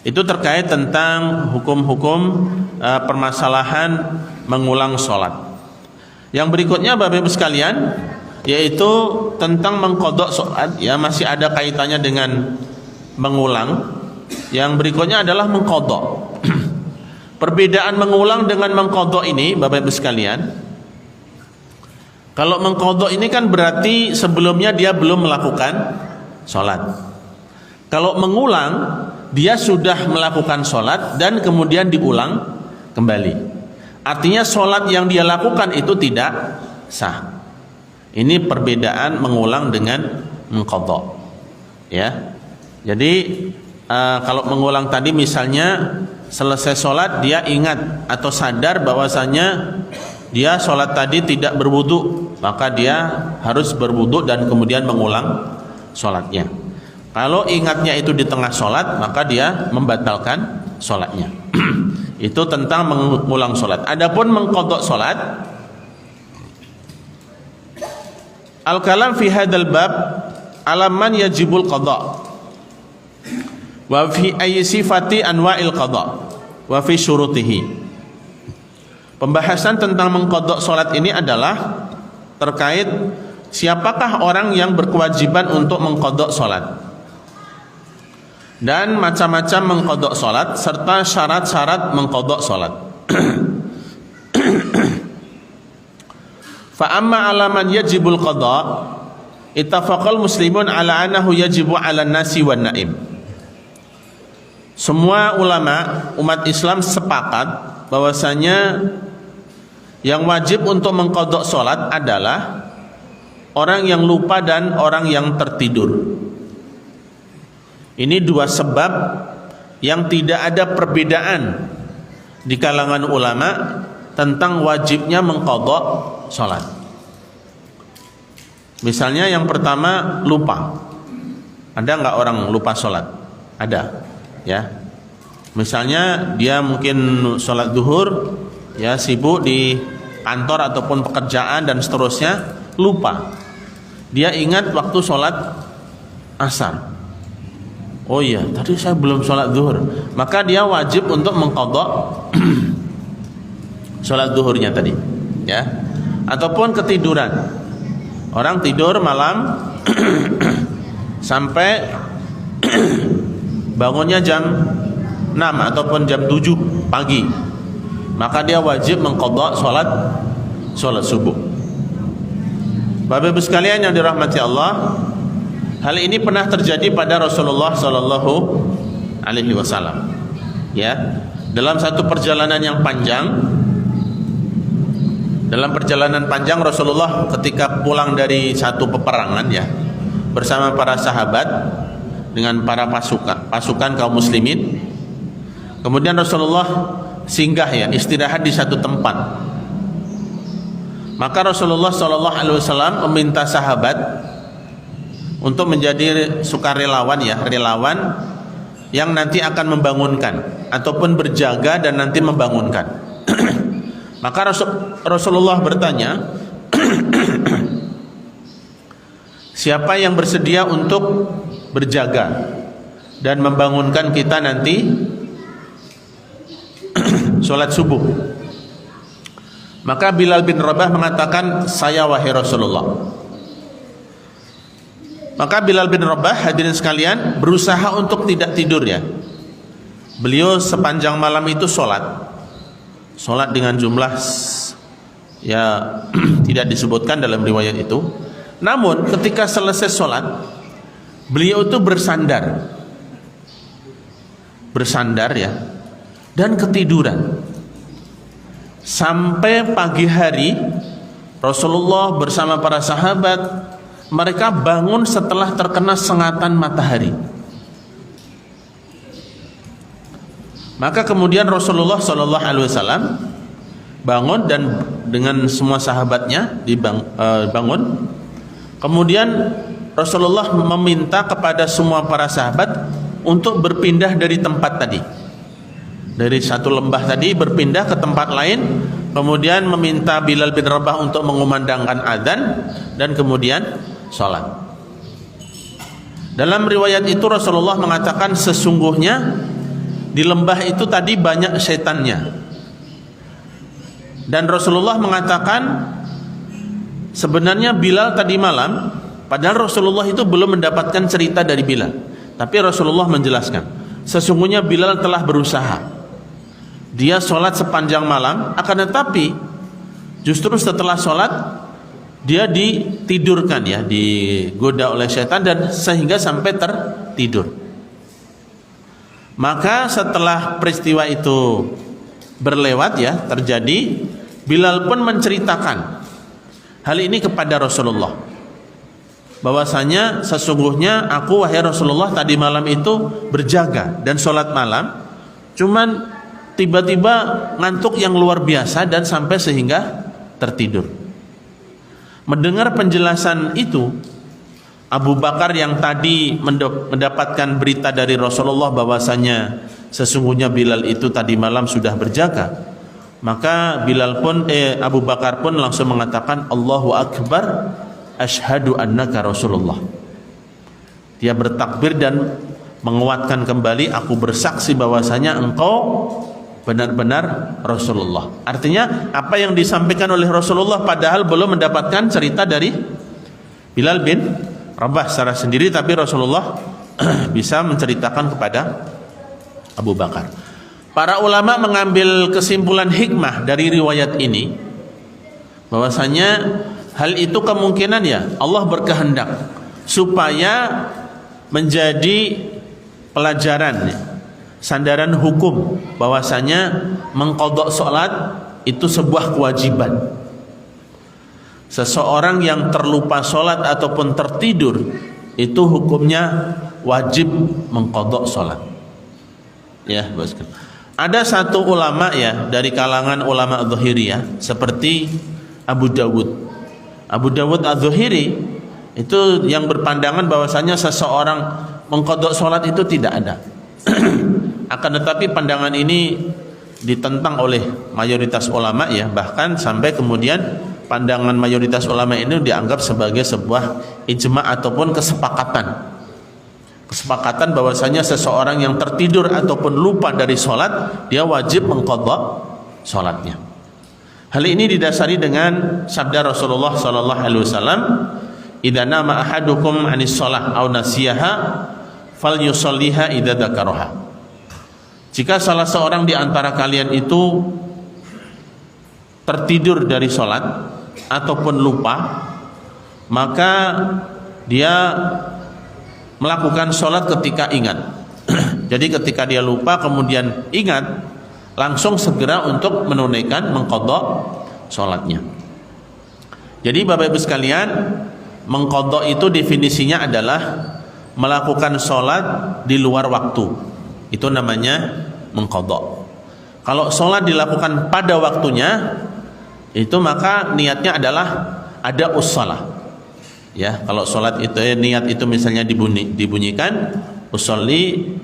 Itu terkait tentang hukum-hukum permasalahan mengulang sholat. Yang berikutnya Bapak Ibu sekalian, yaitu tentang mengqadha sholat, ya masih ada kaitannya dengan mengulang. Yang berikutnya adalah mengqadha. Perbedaan mengulang dengan mengqadha ini Bapak Ibu sekalian, kalau mengqadha ini kan berarti sebelumnya dia belum melakukan sholat. Kalau mengulang, dia sudah melakukan sholat dan kemudian diulang kembali. Artinya sholat yang dia lakukan itu tidak sah. Ini perbedaan mengulang dengan mengqadha. Ya. Jadi kalau mengulang tadi misalnya selesai sholat dia ingat atau sadar bahwasanya dia sholat tadi tidak berwudu, maka dia harus berwudu dan kemudian mengulang sholatnya. Kalau ingatnya itu di tengah sholat, maka dia membatalkan sholatnya. Itu tentang mengulang sholat. Adapun mengqadha sholat, al-kalam fi hadzal bab ala man yajibul qadha wa fi ayyi sifati anwa'il qadha wa fi syurutihi. Pembahasan tentang mengqadha salat ini adalah terkait siapakah orang yang berkewajiban untuk mengqadha salat, dan macam-macam mengqadha salat serta syarat-syarat mengqadha salat. Fa amma ala man yajibul qadha ittafaqal muslimun ala annahu yajibu ala nasi wan naim. Semua ulama umat Islam sepakat bahwasanya yang wajib untuk mengqadha salat adalah orang yang lupa dan orang yang tertidur. Ini dua sebab yang tidak ada perbedaan di kalangan ulama tentang wajibnya mengqadha salat. Misalnya yang pertama, lupa. Ada nggak orang lupa salat? Ada. Ya, misalnya dia mungkin sholat zuhur, ya sibuk di kantor ataupun pekerjaan dan seterusnya, lupa. Dia ingat waktu sholat asar. Oh iya, tadi saya belum sholat zuhur, maka dia wajib untuk mengqadha sholat zuhurnya tadi. Ya, ataupun ketiduran. Orang tidur malam sampai bangunnya jam 6 ataupun jam 7 pagi, maka dia wajib mengqadha sholat subuh. Bapak Ibu sekalian yang dirahmati Allah, hal ini pernah terjadi pada Rasulullah sallallahu alaihi wasallam. Ya, dalam satu perjalanan yang panjang, dalam perjalanan panjang Rasulullah ketika pulang dari satu peperangan, ya, bersama para sahabat dengan para pasukan kaum muslimin. Kemudian Rasulullah singgah, ya, istirahat di satu tempat. Maka Rasulullah sallallahu alaihi wasallam meminta sahabat untuk menjadi sukarelawan, ya, relawan yang nanti akan membangunkan ataupun berjaga dan nanti membangunkan. Maka Rasulullah bertanya, siapa yang bersedia untuk berjaga dan membangunkan kita nanti sholat subuh? Maka Bilal bin Rabah mengatakan, saya wahai Rasulullah. Maka Bilal bin Rabah, hadirin sekalian, berusaha untuk tidak tidur, ya. Beliau sepanjang malam itu sholat dengan jumlah, ya, tidak disebutkan dalam riwayat itu. Namun ketika selesai sholat, beliau itu bersandar, ya, dan ketiduran. Sampai pagi hari Rasulullah bersama para sahabat, mereka bangun setelah terkena sengatan matahari. Maka kemudian Rasulullah sallallahu alaihi wasallam bangun dan dengan semua sahabatnya bangun. Kemudian Rasulullah meminta kepada semua para sahabat untuk berpindah dari tempat tadi. dari satu lembah tadi berpindah ke tempat lain, kemudian meminta Bilal bin Rabah untuk mengumandangkan adzan dan kemudian sholat. Dalam riwayat itu Rasulullah mengatakan sesungguhnya di lembah itu tadi banyak setannya. Dan Rasulullah mengatakan sebenarnya Bilal tadi malam, padahal Rasulullah itu belum mendapatkan cerita dari Bilal, tapi Rasulullah menjelaskan sesungguhnya Bilal telah berusaha. Dia sholat sepanjang malam, akan tetapi justru setelah sholat dia ditidurkan, ya, digoda oleh setan dan sehingga sampai tertidur. Maka setelah peristiwa itu berlewat, ya, terjadi, Bilal pun menceritakan hal ini kepada Rasulullah, bahwasanya sesungguhnya aku, wahai Rasulullah, tadi malam itu berjaga dan sholat malam, cuman tiba-tiba ngantuk yang luar biasa dan sampai sehingga tertidur. Mendengar penjelasan itu, Abu Bakar yang tadi mendapatkan berita dari Rasulullah bahwasanya sesungguhnya Bilal itu tadi malam sudah berjaga, maka Abu Bakar pun langsung mengatakan, Allahu Akbar, asyhadu annaka Rasulullah. Dia bertakbir dan menguatkan kembali, aku bersaksi bahwasanya engkau benar-benar Rasulullah. Artinya apa yang disampaikan oleh Rasulullah padahal belum mendapatkan cerita dari Bilal bin Rabah secara sendiri, tapi Rasulullah bisa menceritakan kepada Abu Bakar. Para ulama mengambil kesimpulan hikmah dari riwayat ini, bahwasanya hal itu kemungkinan, ya, Allah berkehendak supaya menjadi pelajaran, sandaran hukum, bahwasanya mengqadha salat itu sebuah kewajiban. Seseorang yang terlupa salat ataupun tertidur itu hukumnya wajib mengqadha salat. Ya, bosku. Ada satu ulama, ya, dari kalangan ulama Dzahiriyah seperti Abu Dawud. Abu Dawud Az-Zuhiri itu yang berpandangan bahwasanya seseorang mengqadha salat itu tidak ada. Akan tetapi pandangan ini ditentang oleh mayoritas ulama, ya, bahkan sampai kemudian pandangan mayoritas ulama ini dianggap sebagai sebuah ijma' ataupun kesepakatan bahwasanya seseorang yang tertidur ataupun lupa dari sholat dia wajib mengqadha sholatnya. Hal ini didasari dengan sabda Rasulullah sallallahu alaihi wasallam, "Idza nama ahadukum 'anis shalah aw nasiyaha falyusalliha idza dzakaraha." Jika salah seorang di antara kalian itu tertidur dari sholat ataupun lupa, maka dia melakukan sholat ketika ingat. Jadi ketika dia lupa kemudian ingat, langsung segera untuk menunaikan mengqadha sholatnya. Jadi Bapak Ibu sekalian, mengqadha itu definisinya adalah melakukan sholat di luar waktu. Itu namanya mengqadha. Kalau sholat dilakukan pada waktunya, itu maka niatnya adalah ada ussalah. Ya, kalau sholat itu niat itu misalnya dibunyikan usolli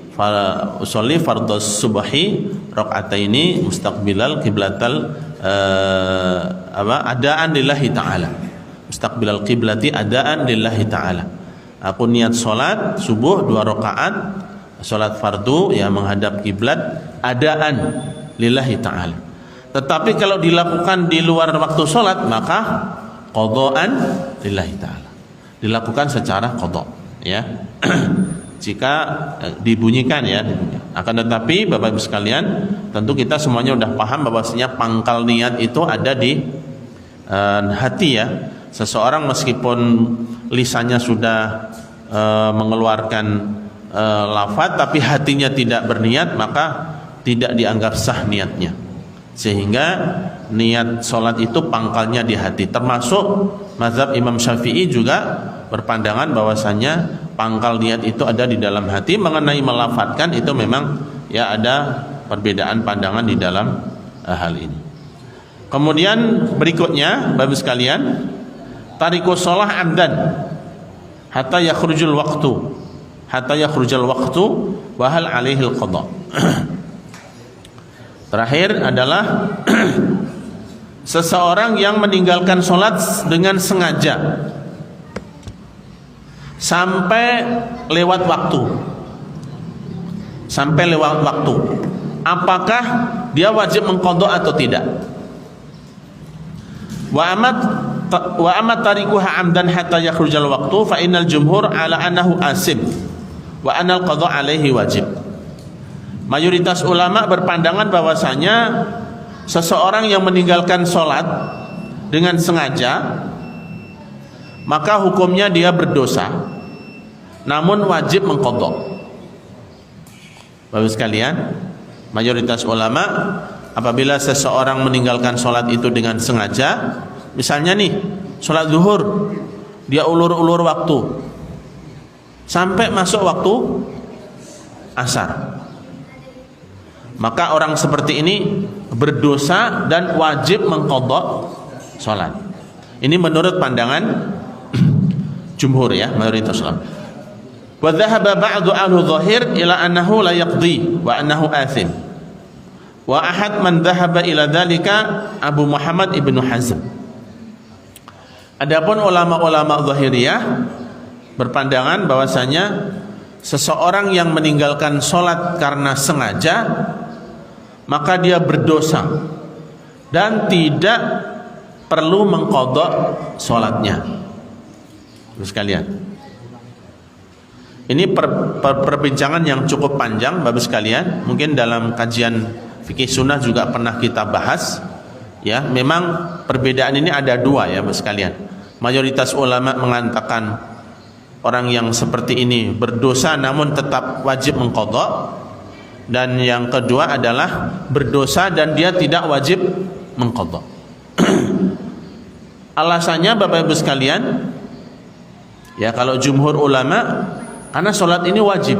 fardhus subhi rakaataini mustaqbilal qiblatal adaan lillahi ta'ala. Mustaqbilal qiblati adaan lillahi ta'ala. Aku niat sholat subuh 2 rakaat, sholat fardu, ya, menghadap kiblat adaan lillahi ta'ala. Tetapi kalau dilakukan di luar waktu sholat, maka qadhaan lillahi ta'ala, dilakukan secara qadha, ya. Jika dibunyikan, ya. Akan tetapi Bapak Ibu sekalian, tentu kita semuanya sudah paham bahwasanya pangkal niat itu ada di hati, ya. Seseorang meskipun lisannya sudah mengeluarkan lafaz tapi hatinya tidak berniat, maka tidak dianggap sah niatnya. Sehingga niat sholat itu pangkalnya di hati. Termasuk mazhab Imam Syafi'i juga berpandangan bahwasanya pangkal niat itu ada di dalam hati. Mengenai melafadzkan itu memang, ya, ada perbedaan pandangan di dalam hal ini. Kemudian berikutnya Bapak sekalian, tarikus sholah amdan hatta yakhrujul waktu wa hal alaihil qadha. Terakhir adalah seseorang yang meninggalkan sholat dengan sengaja sampai lewat waktu. Apakah dia wajib mengqadha atau tidak? Wa amat tarikuha amdan hatta yakhrujal waqtu fa innal jumhur ala annahu asim wa anal qadha alaihi wajib. Mayoritas ulama berpandangan bahwasanya seseorang yang meninggalkan sholat dengan sengaja maka hukumnya dia berdosa, namun wajib mengqadha. Bapak sekalian, mayoritas ulama apabila seseorang meninggalkan sholat itu dengan sengaja, misalnya nih sholat zuhur dia ulur-ulur waktu sampai masuk waktu asar, maka orang seperti ini berdosa dan wajib mengqadha sholat. Ini menurut pandangan jumhur ya, mayoritas ulama. Wa dhahaba ba'du ahli dhahir ila annahu la yaqdi wa annahu athim. Wa ahad man dhahaba ila dhalika Abu Muhammad ibnu Hazm. Adapun ulama-ulama zahiriyah berpandangan bahwasanya seseorang yang meninggalkan sholat karena sengaja maka dia berdosa dan tidak perlu mengqadha sholatnya. Terus sekalian, ini perbincangan yang cukup panjang Bapak sekalian. Mungkin dalam kajian fikih sunnah juga pernah kita bahas ya. Memang perbedaan ini ada dua ya Bapak sekalian. Mayoritas ulama mengatakan orang yang seperti ini berdosa namun tetap wajib mengqadha, dan yang kedua adalah berdosa dan dia tidak wajib mengqadha. Alasannya Bapak Ibu sekalian ya, kalau jumhur ulama karena sholat ini wajib,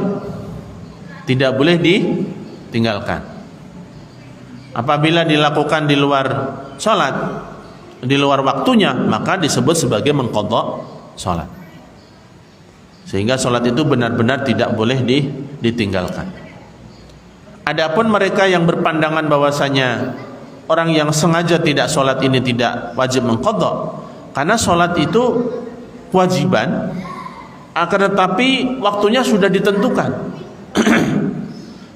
tidak boleh ditinggalkan. Apabila dilakukan di luar sholat, di luar waktunya, maka disebut sebagai mengqadha sholat. Sehingga sholat itu benar-benar tidak boleh ditinggalkan. Adapun mereka yang berpandangan bahwasanya orang yang sengaja tidak sholat ini tidak wajib mengqadha, karena sholat itu kewajiban, akan tetapi waktunya sudah ditentukan.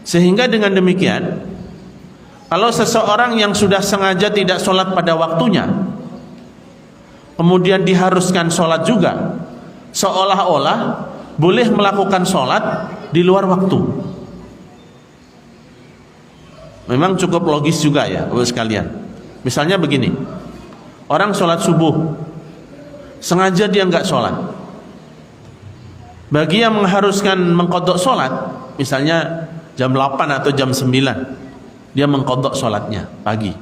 Sehingga dengan demikian, kalau seseorang yang sudah sengaja tidak sholat pada waktunya kemudian diharuskan sholat juga, seolah-olah boleh melakukan sholat di luar waktu. Memang cukup logis juga ya Bapak sekalian. Misalnya begini, orang sholat subuh sengaja dia nggak sholat, bagi yang mengharuskan mengqadha sholat misalnya jam 8 atau jam 9 dia mengqadha sholatnya pagi,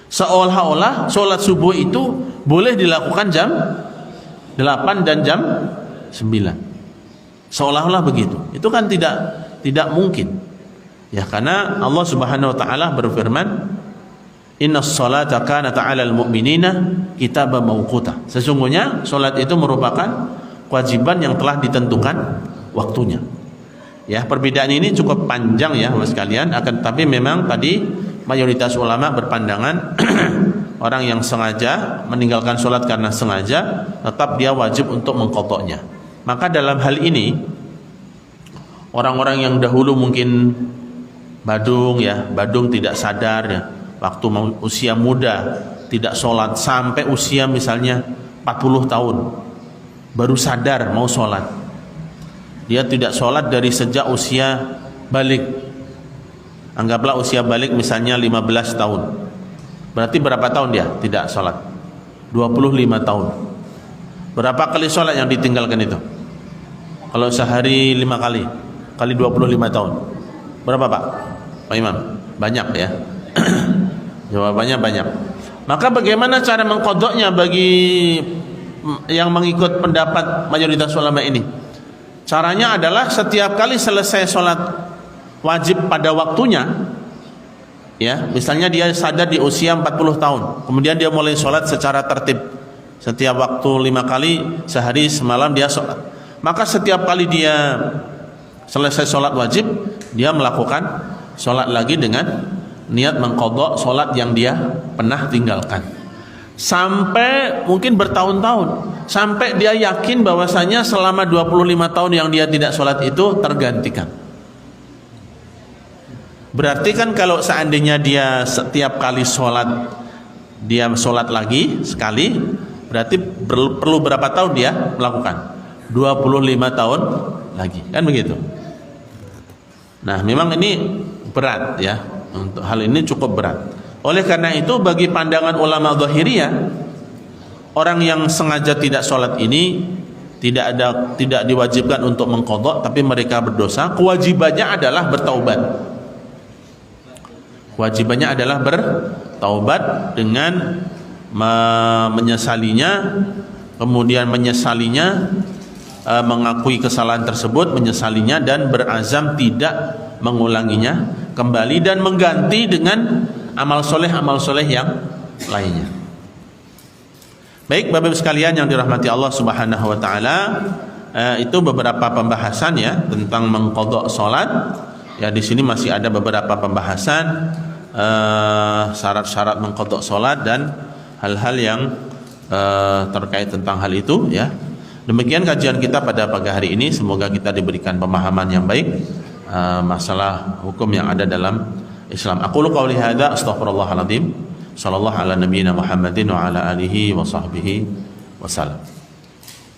seolah-olah sholat subuh itu boleh dilakukan jam 8 dan jam 9, seolah-olah begitu. Itu kan tidak mungkin ya, karena Allah Subhanahu wa taala berfirman, innas salata kanat 'alal mu'minina kitaban mawquta. Sesungguhnya salat itu merupakan kewajiban yang telah ditentukan waktunya. Ya, perbedaan ini cukup panjang ya Bapak sekalian, akan tapi memang tadi mayoritas ulama berpandangan orang yang sengaja meninggalkan salat karena sengaja tetap dia wajib untuk mengqadhanya. Maka dalam hal ini orang-orang yang dahulu mungkin badung tidak sadar ya, waktu usia muda tidak sholat sampai usia misalnya 40 tahun baru sadar mau sholat. Dia tidak sholat dari sejak usia balik. Anggaplah usia balik misalnya 15 tahun. Berarti berapa tahun dia tidak sholat? 25 tahun. Berapa kali sholat yang ditinggalkan itu? Kalau sehari 5 kali, kali 25 tahun, berapa Pak Imam? Banyak ya. Jawabannya banyak. Maka bagaimana cara mengqadhanya bagi yang mengikut pendapat mayoritas ulama ini? Caranya adalah setiap kali selesai sholat wajib pada waktunya, ya, misalnya dia sadar di usia 40 tahun, kemudian dia mulai sholat secara tertib, setiap waktu 5 kali sehari semalam dia sholat, maka setiap kali dia selesai sholat wajib dia melakukan sholat lagi dengan niat mengqadha salat yang dia pernah tinggalkan. Sampai mungkin bertahun-tahun, sampai dia yakin bahwasanya selama 25 tahun yang dia tidak salat itu tergantikan. Berarti kan kalau seandainya dia setiap kali salat dia salat lagi sekali, berarti perlu berapa tahun dia melakukan? 25 tahun lagi, kan begitu. Nah, memang ini berat ya, untuk hal ini cukup berat. Oleh karena itu bagi pandangan ulama Zahiriyah, orang yang sengaja tidak sholat ini tidak diwajibkan untuk mengqadha, tapi mereka berdosa. Kewajibannya adalah bertaubat. Kewajibannya adalah bertaubat dengan menyesalinya, kemudian menyesalinya, mengakui kesalahan tersebut, menyesalinya, dan berazam tidak mengulanginya kembali dan mengganti dengan amal soleh yang lainnya. Baik, Bapak Ibu sekalian yang dirahmati Allah Subhanahu wa taala, itu beberapa pembahasan ya tentang mengqadha salat. Ya, di sini masih ada beberapa pembahasan syarat-syarat mengqadha salat dan hal-hal yang terkait tentang hal itu ya. Demikian kajian kita pada pagi hari ini. Semoga kita diberikan pemahaman yang baik masalah hukum yang ada dalam Islam. Aqulu qouli hadza astaghfirullahaladzim. Sallallahu ala nabiyyina Muhammadin wa ala alihi wa sahbihi wasallam.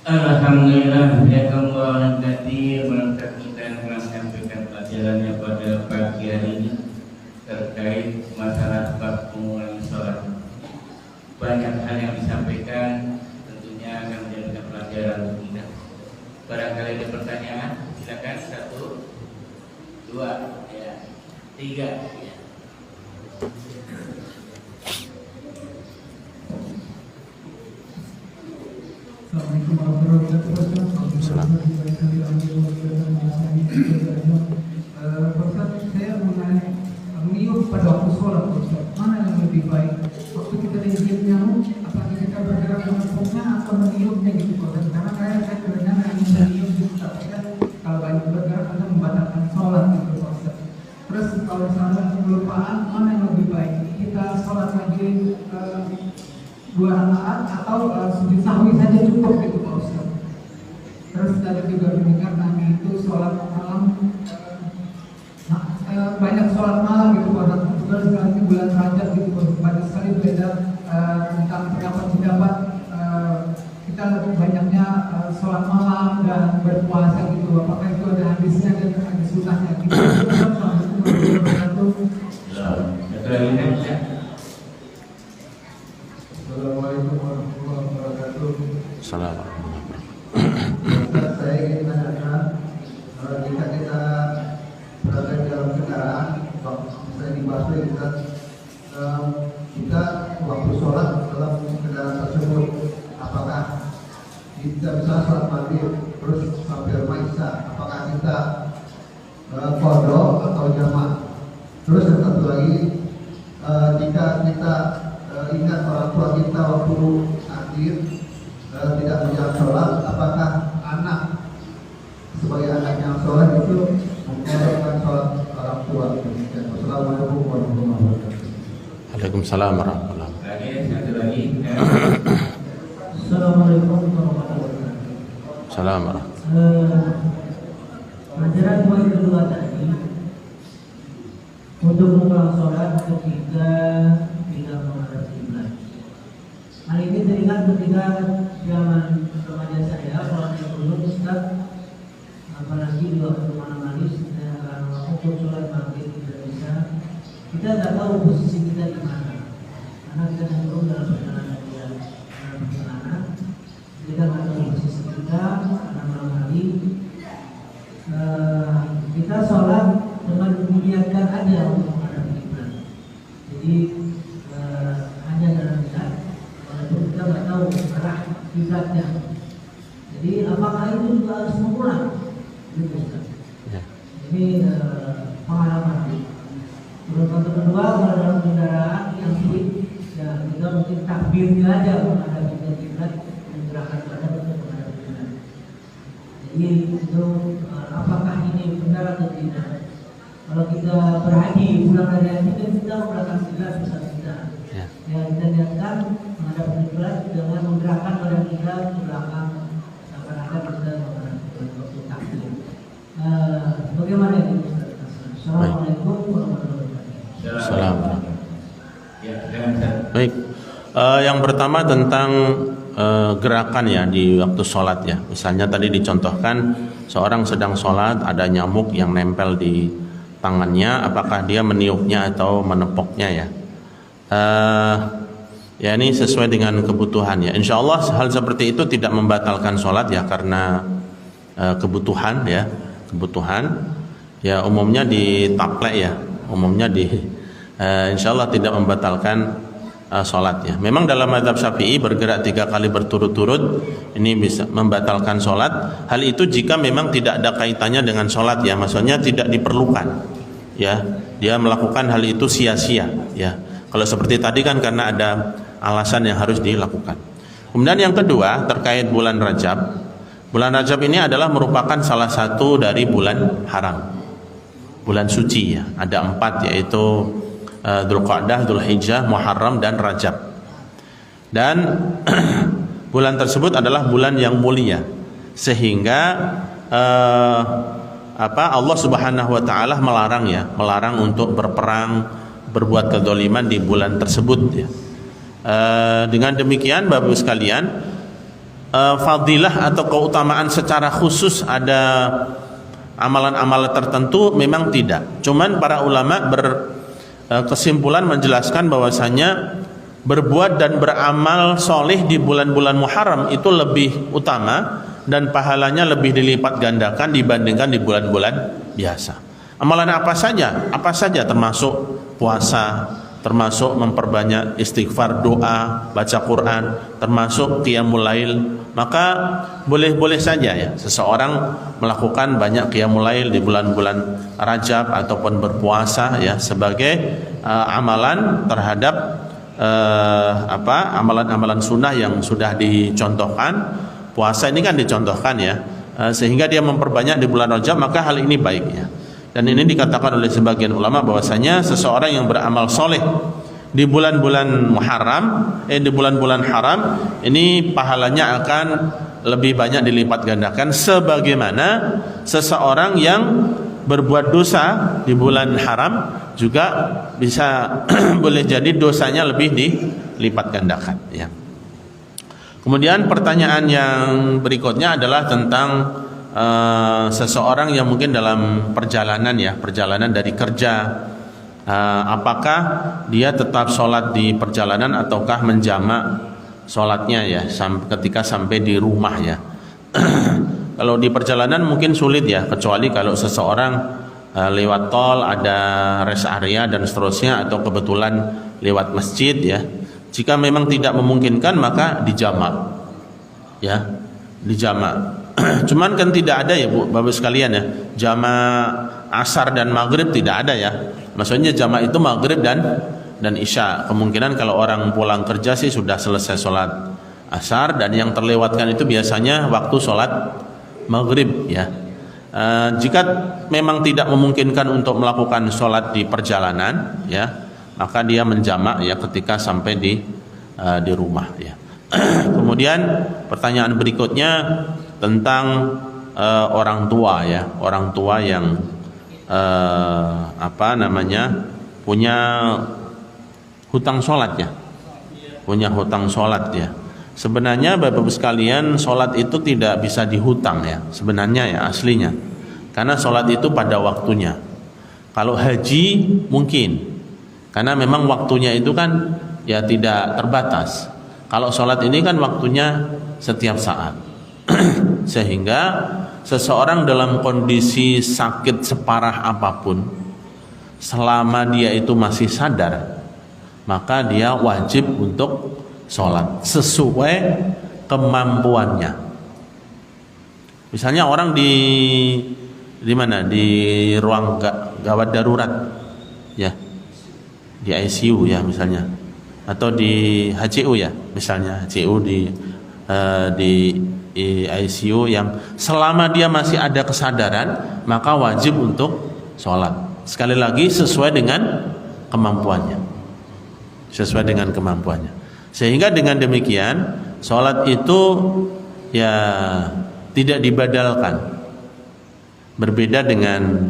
Alhamdulillah, jazakumullah katsir berkat kita menyampaikan pelajarannya pada pagi hari ini terkait masalah bab pengulangan salat. Banyak hal yang disampaikan, tentunya akan menjadi pelajaran untuk kita. Barangkali ada pertanyaan, silakan. 1, 2, ya, 3. Ya. Assalamualaikum warahmatullahi wabarakatuh. Ustaz, saya mengenai meniup pada waktu sholat, Ustaz, mana yang lebih baik? Waktu kita diam nyamuk, apakah kita bergerak dengan pungnya atau meniupnya gitu, Ustaz? Karena saya kadang-kadang meniup gitu, tapi kan kalau banyak bergerak akan membatalkan sholat gitu, Ustaz. Terus kalau misalnya kelupaan, mana yang lebih baik? Kita sholat lagi 2 rakaat atau sujud sahwi saja cukup gitu Pak Ustaz. Terus tadi juga mendengar Nabi itu sholat malam, banyak sholat malam gitu Pak Ustaz. Juga sekarang ini bulan Rajab gitu Pak Ustaz. Banyak sekali beredar tentang pendapat kita lebih banyaknya sholat malam dan berpuasa gitu. Apakah itu ada hadisnya dan ada sunnahnya gitu? Assalamualaikum warahmatullahi wabarakatuh. Assalamualaikum warahmatullahi wabarakatuh. Assalamualaikum. Saya ingin menanyakan, jika kita berada di dalam kendaraan, saya di busway, kita waktu sholat dalam kendaraan tersebut, apakah kita bisa sholat maghrib terus sampai rumah isya, apakah kita qadha atau jamaah? Terus yang satu lagi, jika kita ingat orang tua kita waktu sakit tidak menjalankan sholat, apakah anak sebagai anaknya yang sholat itu mengqadhakan sholat orang tua? Wassalamualaikum warahmatullahi wabarakatuh. Waalaikumsalam warahmatullahi wabarakatuh. Lagi, satu lagi. Assalamualaikum warahmatullahi wabarakatuh. Assalamualaikum. Pelajaran poin kedua tadi untuk mengulang sholat ketika tidak menghadap kiblat. Hal ini teringat ketika zaman remaja saya, kalau saya dulu Ustaz, apalagi di waktu malam hari, untuk sholat maghrib tidak bisa, kita tidak tahu posisi kita di mana, karena kita cenderung dalam perjalanan kita nggak tahu posisi kita karena malam hari. Kita sholat dengan diniatkan aja untuk menghadap kiblat. Jadi hanya dalam niat, walaupun kita nggak tahu arah kiblatnya. Jadi apakah itu juga harus mengulang? Gitu, Ustaz. Ya. Ini pengalaman. Terus untuk kedua, kalau dalam kendaraan yang sulit, ya kita mungkin takbirnya aja menghadap kiblat, menggerakkan badan untuk menghadap kiblat. Jadi itu apakah ini benar atau tidak? Kalau kita berhaji, pulang dari haji kan kita menggunakan kiblat besar kita. Ya. Ya, kita niatkan menghadap kiblat dengan menggerakkan badan kita ke belakang seakan-akan kita menghadap waktu takbir. Bagaimana itu Ustaz? Assalamualaikum warahmatullahi wabarakatuh. Assalamualaikum. Ya, dengan Ustaz. Baik. Yang pertama tentang gerakan ya di waktu sholat ya. Misalnya tadi dicontohkan seorang sedang sholat, ada nyamuk yang nempel di tangannya, apakah dia meniupnya atau menepoknya ya? Ya ini sesuai dengan kebutuhan ya. Insya Allah hal seperti itu tidak membatalkan sholat ya, karena kebutuhan ya, kebutuhan ya, umumnya ditaplek ya, umumnya insya Allah tidak membatalkan sholat ya. Memang dalam mazhab Syafi'i bergerak 3 kali berturut-turut ini bisa membatalkan sholat. Hal itu jika memang tidak ada kaitannya dengan sholat ya, maksudnya tidak diperlukan ya, dia melakukan hal itu sia-sia ya. Kalau seperti tadi kan karena ada alasan yang harus dilakukan. Kemudian yang kedua terkait bulan Rajab. Bulan Rajab ini adalah merupakan salah satu dari bulan haram, bulan suci ya. Ada 4 yaitu Dzulqa'dah, Dzulhijjah, Muharram dan Rajab. Dan bulan tersebut adalah bulan yang mulia, sehingga Allah Subhanahu wa taala melarang untuk berperang, berbuat kedzaliman di bulan tersebut ya. Dengan demikian Bapak Ibu sekalian, fadilah atau keutamaan secara khusus ada amalan-amalan tertentu memang tidak. Cuman para ulama kesimpulan menjelaskan bahwasanya berbuat dan beramal soleh di bulan-bulan Muharram itu lebih utama dan pahalanya lebih dilipat gandakan dibandingkan di bulan-bulan biasa. Amalan apa saja? Apa saja, termasuk puasa, termasuk memperbanyak istighfar, doa, baca Quran, termasuk qiyamul lail. Maka boleh-boleh saja ya seseorang melakukan banyak qiyamul lail di bulan-bulan Rajab ataupun berpuasa ya, sebagai amalan terhadap amalan-amalan sunnah yang sudah dicontohkan. Puasa ini kan dicontohkan ya, sehingga dia memperbanyak di bulan Rajab, maka hal ini baik ya. Dan ini dikatakan oleh sebagian ulama bahwasanya seseorang yang beramal soleh di bulan-bulan Muharram, di bulan-bulan haram ini pahalanya akan lebih banyak dilipat gandakan, sebagaimana seseorang yang berbuat dosa di bulan haram juga bisa boleh jadi dosanya lebih dilipat gandakan ya. Kemudian pertanyaan yang berikutnya adalah tentang seseorang yang mungkin dalam perjalanan ya, perjalanan dari kerja, apakah dia tetap sholat di perjalanan ataukah menjamak sholatnya ya ketika sampai di rumah ya. Kalau di perjalanan mungkin sulit ya, kecuali kalau seseorang lewat tol, ada rest area dan seterusnya, atau kebetulan lewat masjid ya. Jika memang tidak memungkinkan maka dijamak ya, dijamak. Cuman kan tidak ada ya Bapak sekalian ya, jamak asar dan maghrib tidak ada ya. Maksudnya jamak itu maghrib dan isya. Kemungkinan kalau orang pulang kerja sih sudah selesai sholat asar, dan yang terlewatkan itu biasanya waktu sholat maghrib ya. Jika memang tidak memungkinkan untuk melakukan sholat di perjalanan ya, maka dia menjamak ya ketika sampai di rumah ya. Kemudian pertanyaan berikutnya tentang orang tua ya, orang tua yang punya hutang sholat ya, punya hutang sholat ya. Sebenarnya Bapak Ibu sekalian, sholat itu tidak bisa dihutang ya, sebenarnya ya aslinya, karena sholat itu pada waktunya. Kalau haji mungkin, karena memang waktunya itu kan ya tidak terbatas. Kalau sholat ini kan waktunya setiap saat. Sehingga seseorang dalam kondisi sakit separah apapun, selama dia itu masih sadar, maka dia wajib untuk sholat sesuai kemampuannya. Misalnya orang di mana, di ruang gawat darurat ya, di ICU ya misalnya, atau di HCU ya misalnya, HCU di ICU, yang selama dia masih ada kesadaran maka wajib untuk sholat Sekali lagi sesuai dengan kemampuannya. Sesuai dengan kemampuannya. Sehingga dengan demikian sholat itu ya tidak dibadalkan. Berbeda dengan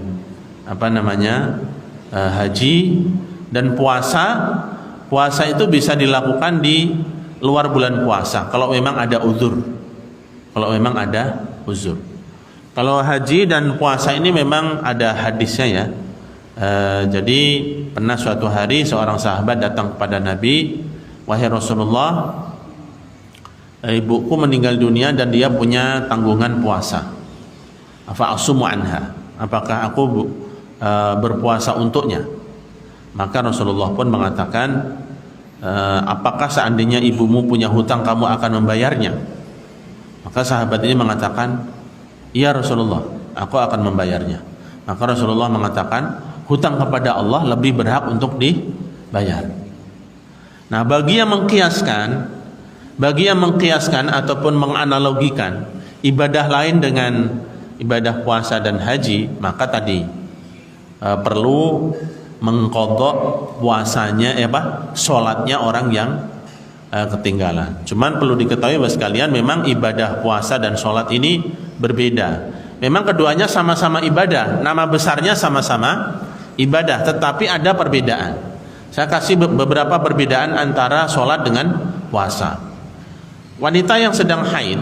haji dan puasa. Puasa itu bisa dilakukan di luar bulan puasa kalau memang ada uzur. Kalau haji dan puasa ini memang ada hadisnya ya. Jadi pernah suatu hari seorang sahabat datang kepada Nabi, wahai Rasulullah, ibuku meninggal dunia dan dia punya tanggungan puasa. Afa asumu anha? Apakah aku berpuasa untuknya? Maka Rasulullah pun mengatakan, apakah seandainya ibumu punya hutang kamu akan membayarnya? Maka sahabat ini mengatakan, iya Rasulullah, aku akan membayarnya. Maka Rasulullah mengatakan, hutang kepada Allah lebih berhak untuk dibayar. Nah, bagi yang mengkiaskan ataupun menganalogikan ibadah lain dengan ibadah puasa dan haji, maka tadi perlu mengqadha puasanya salatnya orang yang ketinggalan. Cuman perlu diketahui bahwa sekalian memang ibadah puasa dan salat ini berbeda. Memang keduanya sama-sama ibadah, nama besarnya sama-sama ibadah, tetapi ada perbedaan. Saya kasih beberapa perbedaan antara sholat dengan puasa. Wanita yang sedang haid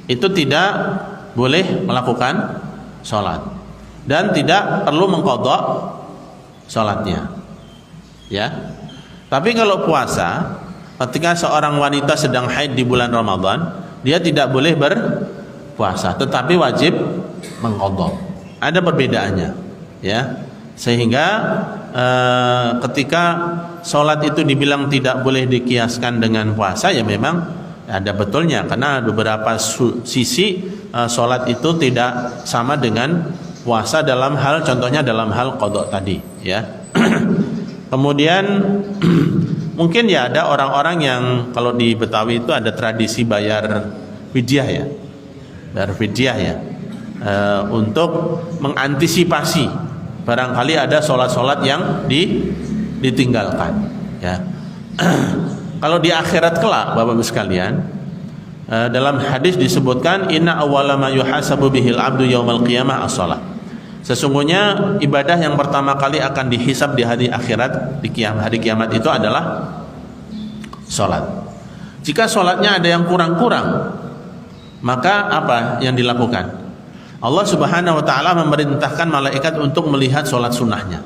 itu tidak boleh melakukan sholat dan tidak perlu mengqadha sholatnya. Ya. Tapi kalau puasa, ketika seorang wanita sedang haid di bulan Ramadan, dia tidak boleh berpuasa, tetapi wajib mengqadha. Ada perbedaannya, ya. Sehingga ketika sholat itu dibilang tidak boleh dikiaskan dengan puasa, ya memang ada betulnya, karena beberapa sisi sholat itu tidak sama dengan puasa dalam hal, contohnya dalam hal qadha tadi, ya. Kemudian mungkin ya ada orang-orang yang kalau di Betawi itu ada tradisi bayar fidyah ya, untuk mengantisipasi barangkali ada sholat-sholat yang ditinggalkan, ya. Kalau di akhirat kelak, Bapak-Ibu sekalian, dalam hadis disebutkan inna awwala ma yuhasabu bihil abdu yaumal qiyamah as-shalah. Sesungguhnya ibadah yang pertama kali akan dihisab di hari akhirat, di hari kiamat itu adalah sholat. Jika sholatnya ada yang kurang-kurang, maka apa yang dilakukan? Allah Subhanahu wa ta'ala memerintahkan malaikat untuk melihat sholat sunnahnya.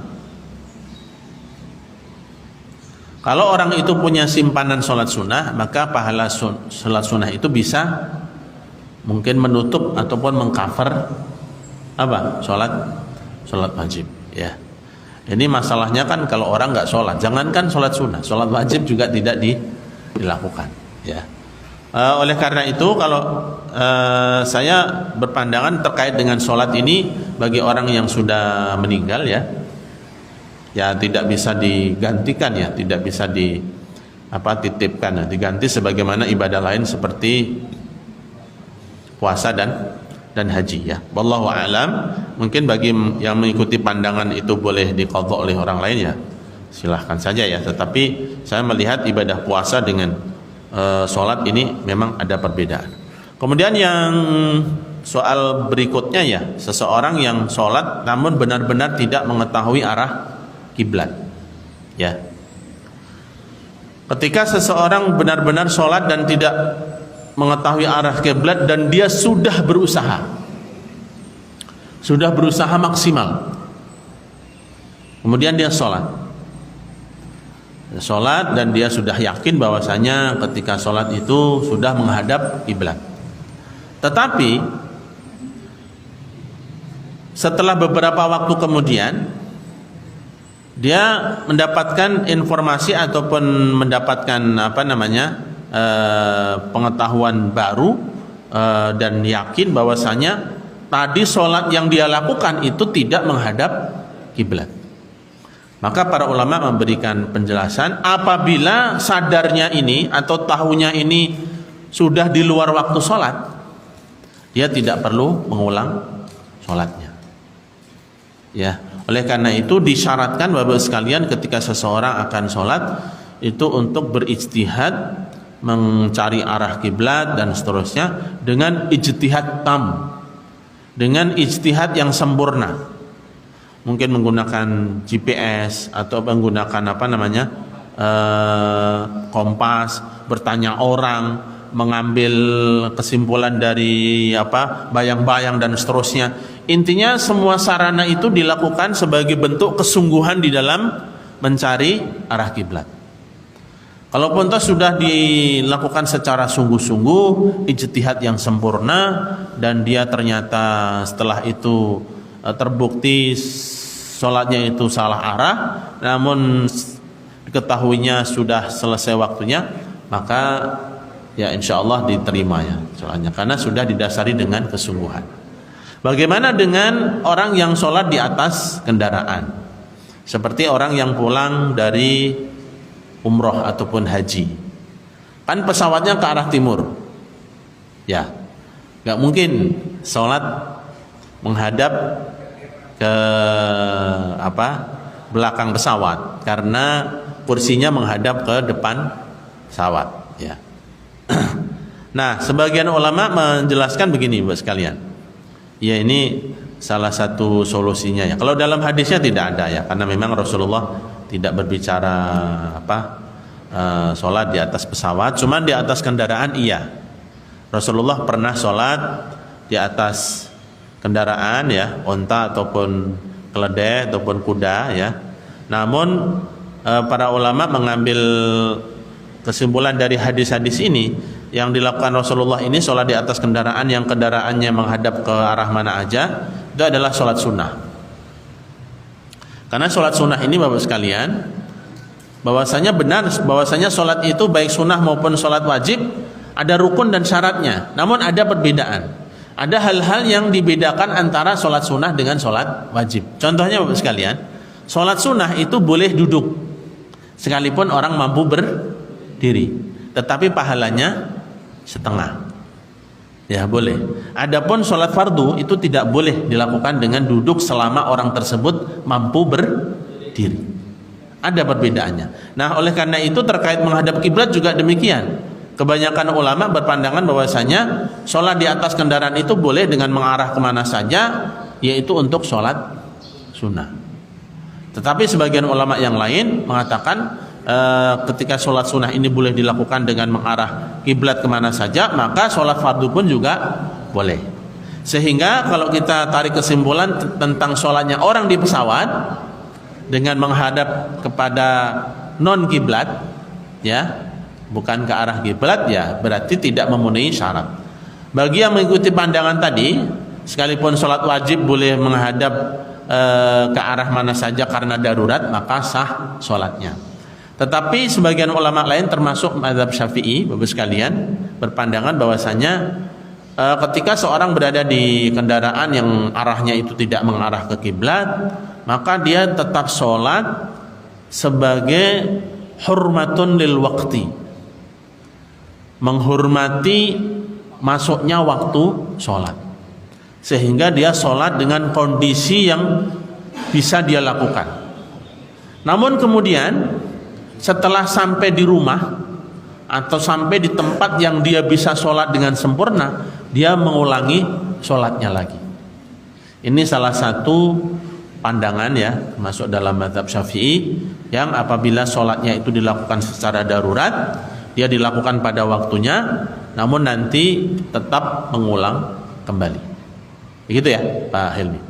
Kalau orang itu punya simpanan sholat sunnah, maka pahala sholat sunnah itu bisa mungkin menutup ataupun mengcover sholat wajib, ya. Ini masalahnya kan kalau orang nggak sholat, jangankan sholat sunnah, sholat wajib juga tidak dilakukan, ya. Oleh karena itu kalau saya berpandangan terkait dengan sholat ini, bagi orang yang sudah meninggal ya tidak bisa digantikan, ya tidak bisa dititipkan, diganti sebagaimana ibadah lain seperti puasa dan haji, ya. Wallahu a'lam. Mungkin bagi yang mengikuti pandangan itu boleh diqadha oleh orang lain, ya silahkan saja, ya. Tetapi saya melihat ibadah puasa dengan sholat ini memang ada perbedaan. Kemudian yang soal berikutnya, ya, seseorang yang sholat namun benar-benar tidak mengetahui arah kiblat, ya. Ketika seseorang benar-benar sholat dan tidak mengetahui arah kiblat dan dia sudah berusaha maksimal, kemudian dia sholat dan dia sudah yakin bahwasanya ketika sholat itu sudah menghadap kiblat. Tetapi setelah beberapa waktu kemudian dia mendapatkan informasi ataupun mendapatkan pengetahuan baru dan yakin bahwasanya tadi sholat yang dia lakukan itu tidak menghadap kiblat. Maka para ulama memberikan penjelasan, apabila sadarnya ini atau tahunya ini sudah di luar waktu sholat, dia tidak perlu mengulang sholatnya, ya. Oleh karena itu disyaratkan Bapak sekalian ketika seseorang akan sholat itu untuk berijtihad, mencari arah kiblat dan seterusnya dengan ijtihad tam, dengan ijtihad yang sempurna. Mungkin menggunakan GPS atau menggunakan kompas, bertanya orang, mengambil kesimpulan dari bayang-bayang dan seterusnya. Intinya semua sarana itu dilakukan sebagai bentuk kesungguhan di dalam mencari arah kiblat. Kalaupun toh sudah dilakukan secara sungguh-sungguh, ijtihad yang sempurna, dan dia ternyata setelah itu terbukti sholatnya itu salah arah, namun diketahuinya sudah selesai waktunya, maka ya insya Allah diterima ya sholatnya, karena sudah didasari dengan kesungguhan. Bagaimana dengan orang yang sholat di atas kendaraan, seperti orang yang pulang dari umroh ataupun haji? Kan pesawatnya ke arah timur, ya nggak mungkin sholat menghadap ke belakang pesawat, karena kursinya menghadap ke depan pesawat, ya. Nah, sebagian ulama menjelaskan begini Bapak sekalian. Ya, ini salah satu solusinya ya. Kalau dalam hadisnya tidak ada ya, karena memang Rasulullah tidak berbicara sholat di atas pesawat, cuman di atas kendaraan iya. Rasulullah pernah sholat di atas kendaraan ya, onta ataupun keledai ataupun kuda ya. Namun para ulama mengambil kesimpulan dari hadis-hadis ini, yang dilakukan Rasulullah ini sholat di atas kendaraan yang kendaraannya menghadap ke arah mana aja, itu adalah sholat sunnah. Karena sholat sunnah ini Bapak sekalian, bahwasanya benar, bahwasanya sholat itu baik sunnah maupun sholat wajib ada rukun dan syaratnya. Namun ada perbedaan, ada hal-hal yang dibedakan antara sholat sunnah dengan sholat wajib. Contohnya Bapak sekalian, sholat sunnah itu boleh duduk sekalipun orang mampu berdiri, tetapi pahalanya setengah, ya boleh. Adapun sholat fardu itu tidak boleh dilakukan dengan duduk selama orang tersebut mampu berdiri. Ada perbedaannya. Nah, oleh karena itu terkait menghadap kiblat juga demikian. Kebanyakan ulama berpandangan bahwasanya sholat di atas kendaraan itu boleh dengan mengarah kemana saja, yaitu untuk sholat sunnah. Tetapi sebagian ulama yang lain mengatakan ketika sholat sunnah ini boleh dilakukan dengan mengarah kiblat kemana saja, maka sholat fardu pun juga boleh. Sehingga kalau kita tarik kesimpulan tentang sholatnya orang di pesawat dengan menghadap kepada non kiblat, ya, bukan ke arah kiblat, ya berarti tidak memenuhi syarat. Bagi yang mengikuti pandangan tadi, sekalipun sholat wajib boleh menghadap ke arah mana saja karena darurat, maka sah sholatnya. Tetapi sebagian ulama lain termasuk mazhab Syafi'i, Bapak sekalian, berpandangan bahwasanya ketika seorang berada di kendaraan yang arahnya itu tidak mengarah ke kiblat, maka dia tetap sholat sebagai hurmatun lil waqti, menghormati masuknya waktu sholat, sehingga dia sholat dengan kondisi yang bisa dia lakukan. Namun kemudian setelah sampai di rumah atau sampai di tempat yang dia bisa sholat dengan sempurna, dia mengulangi sholatnya lagi. Ini salah satu pandangan ya, masuk dalam mazhab Syafi'i, yang apabila sholatnya itu dilakukan secara darurat, dia dilakukan pada waktunya, namun nanti tetap mengulang kembali. Begitu ya Pak Hilmi.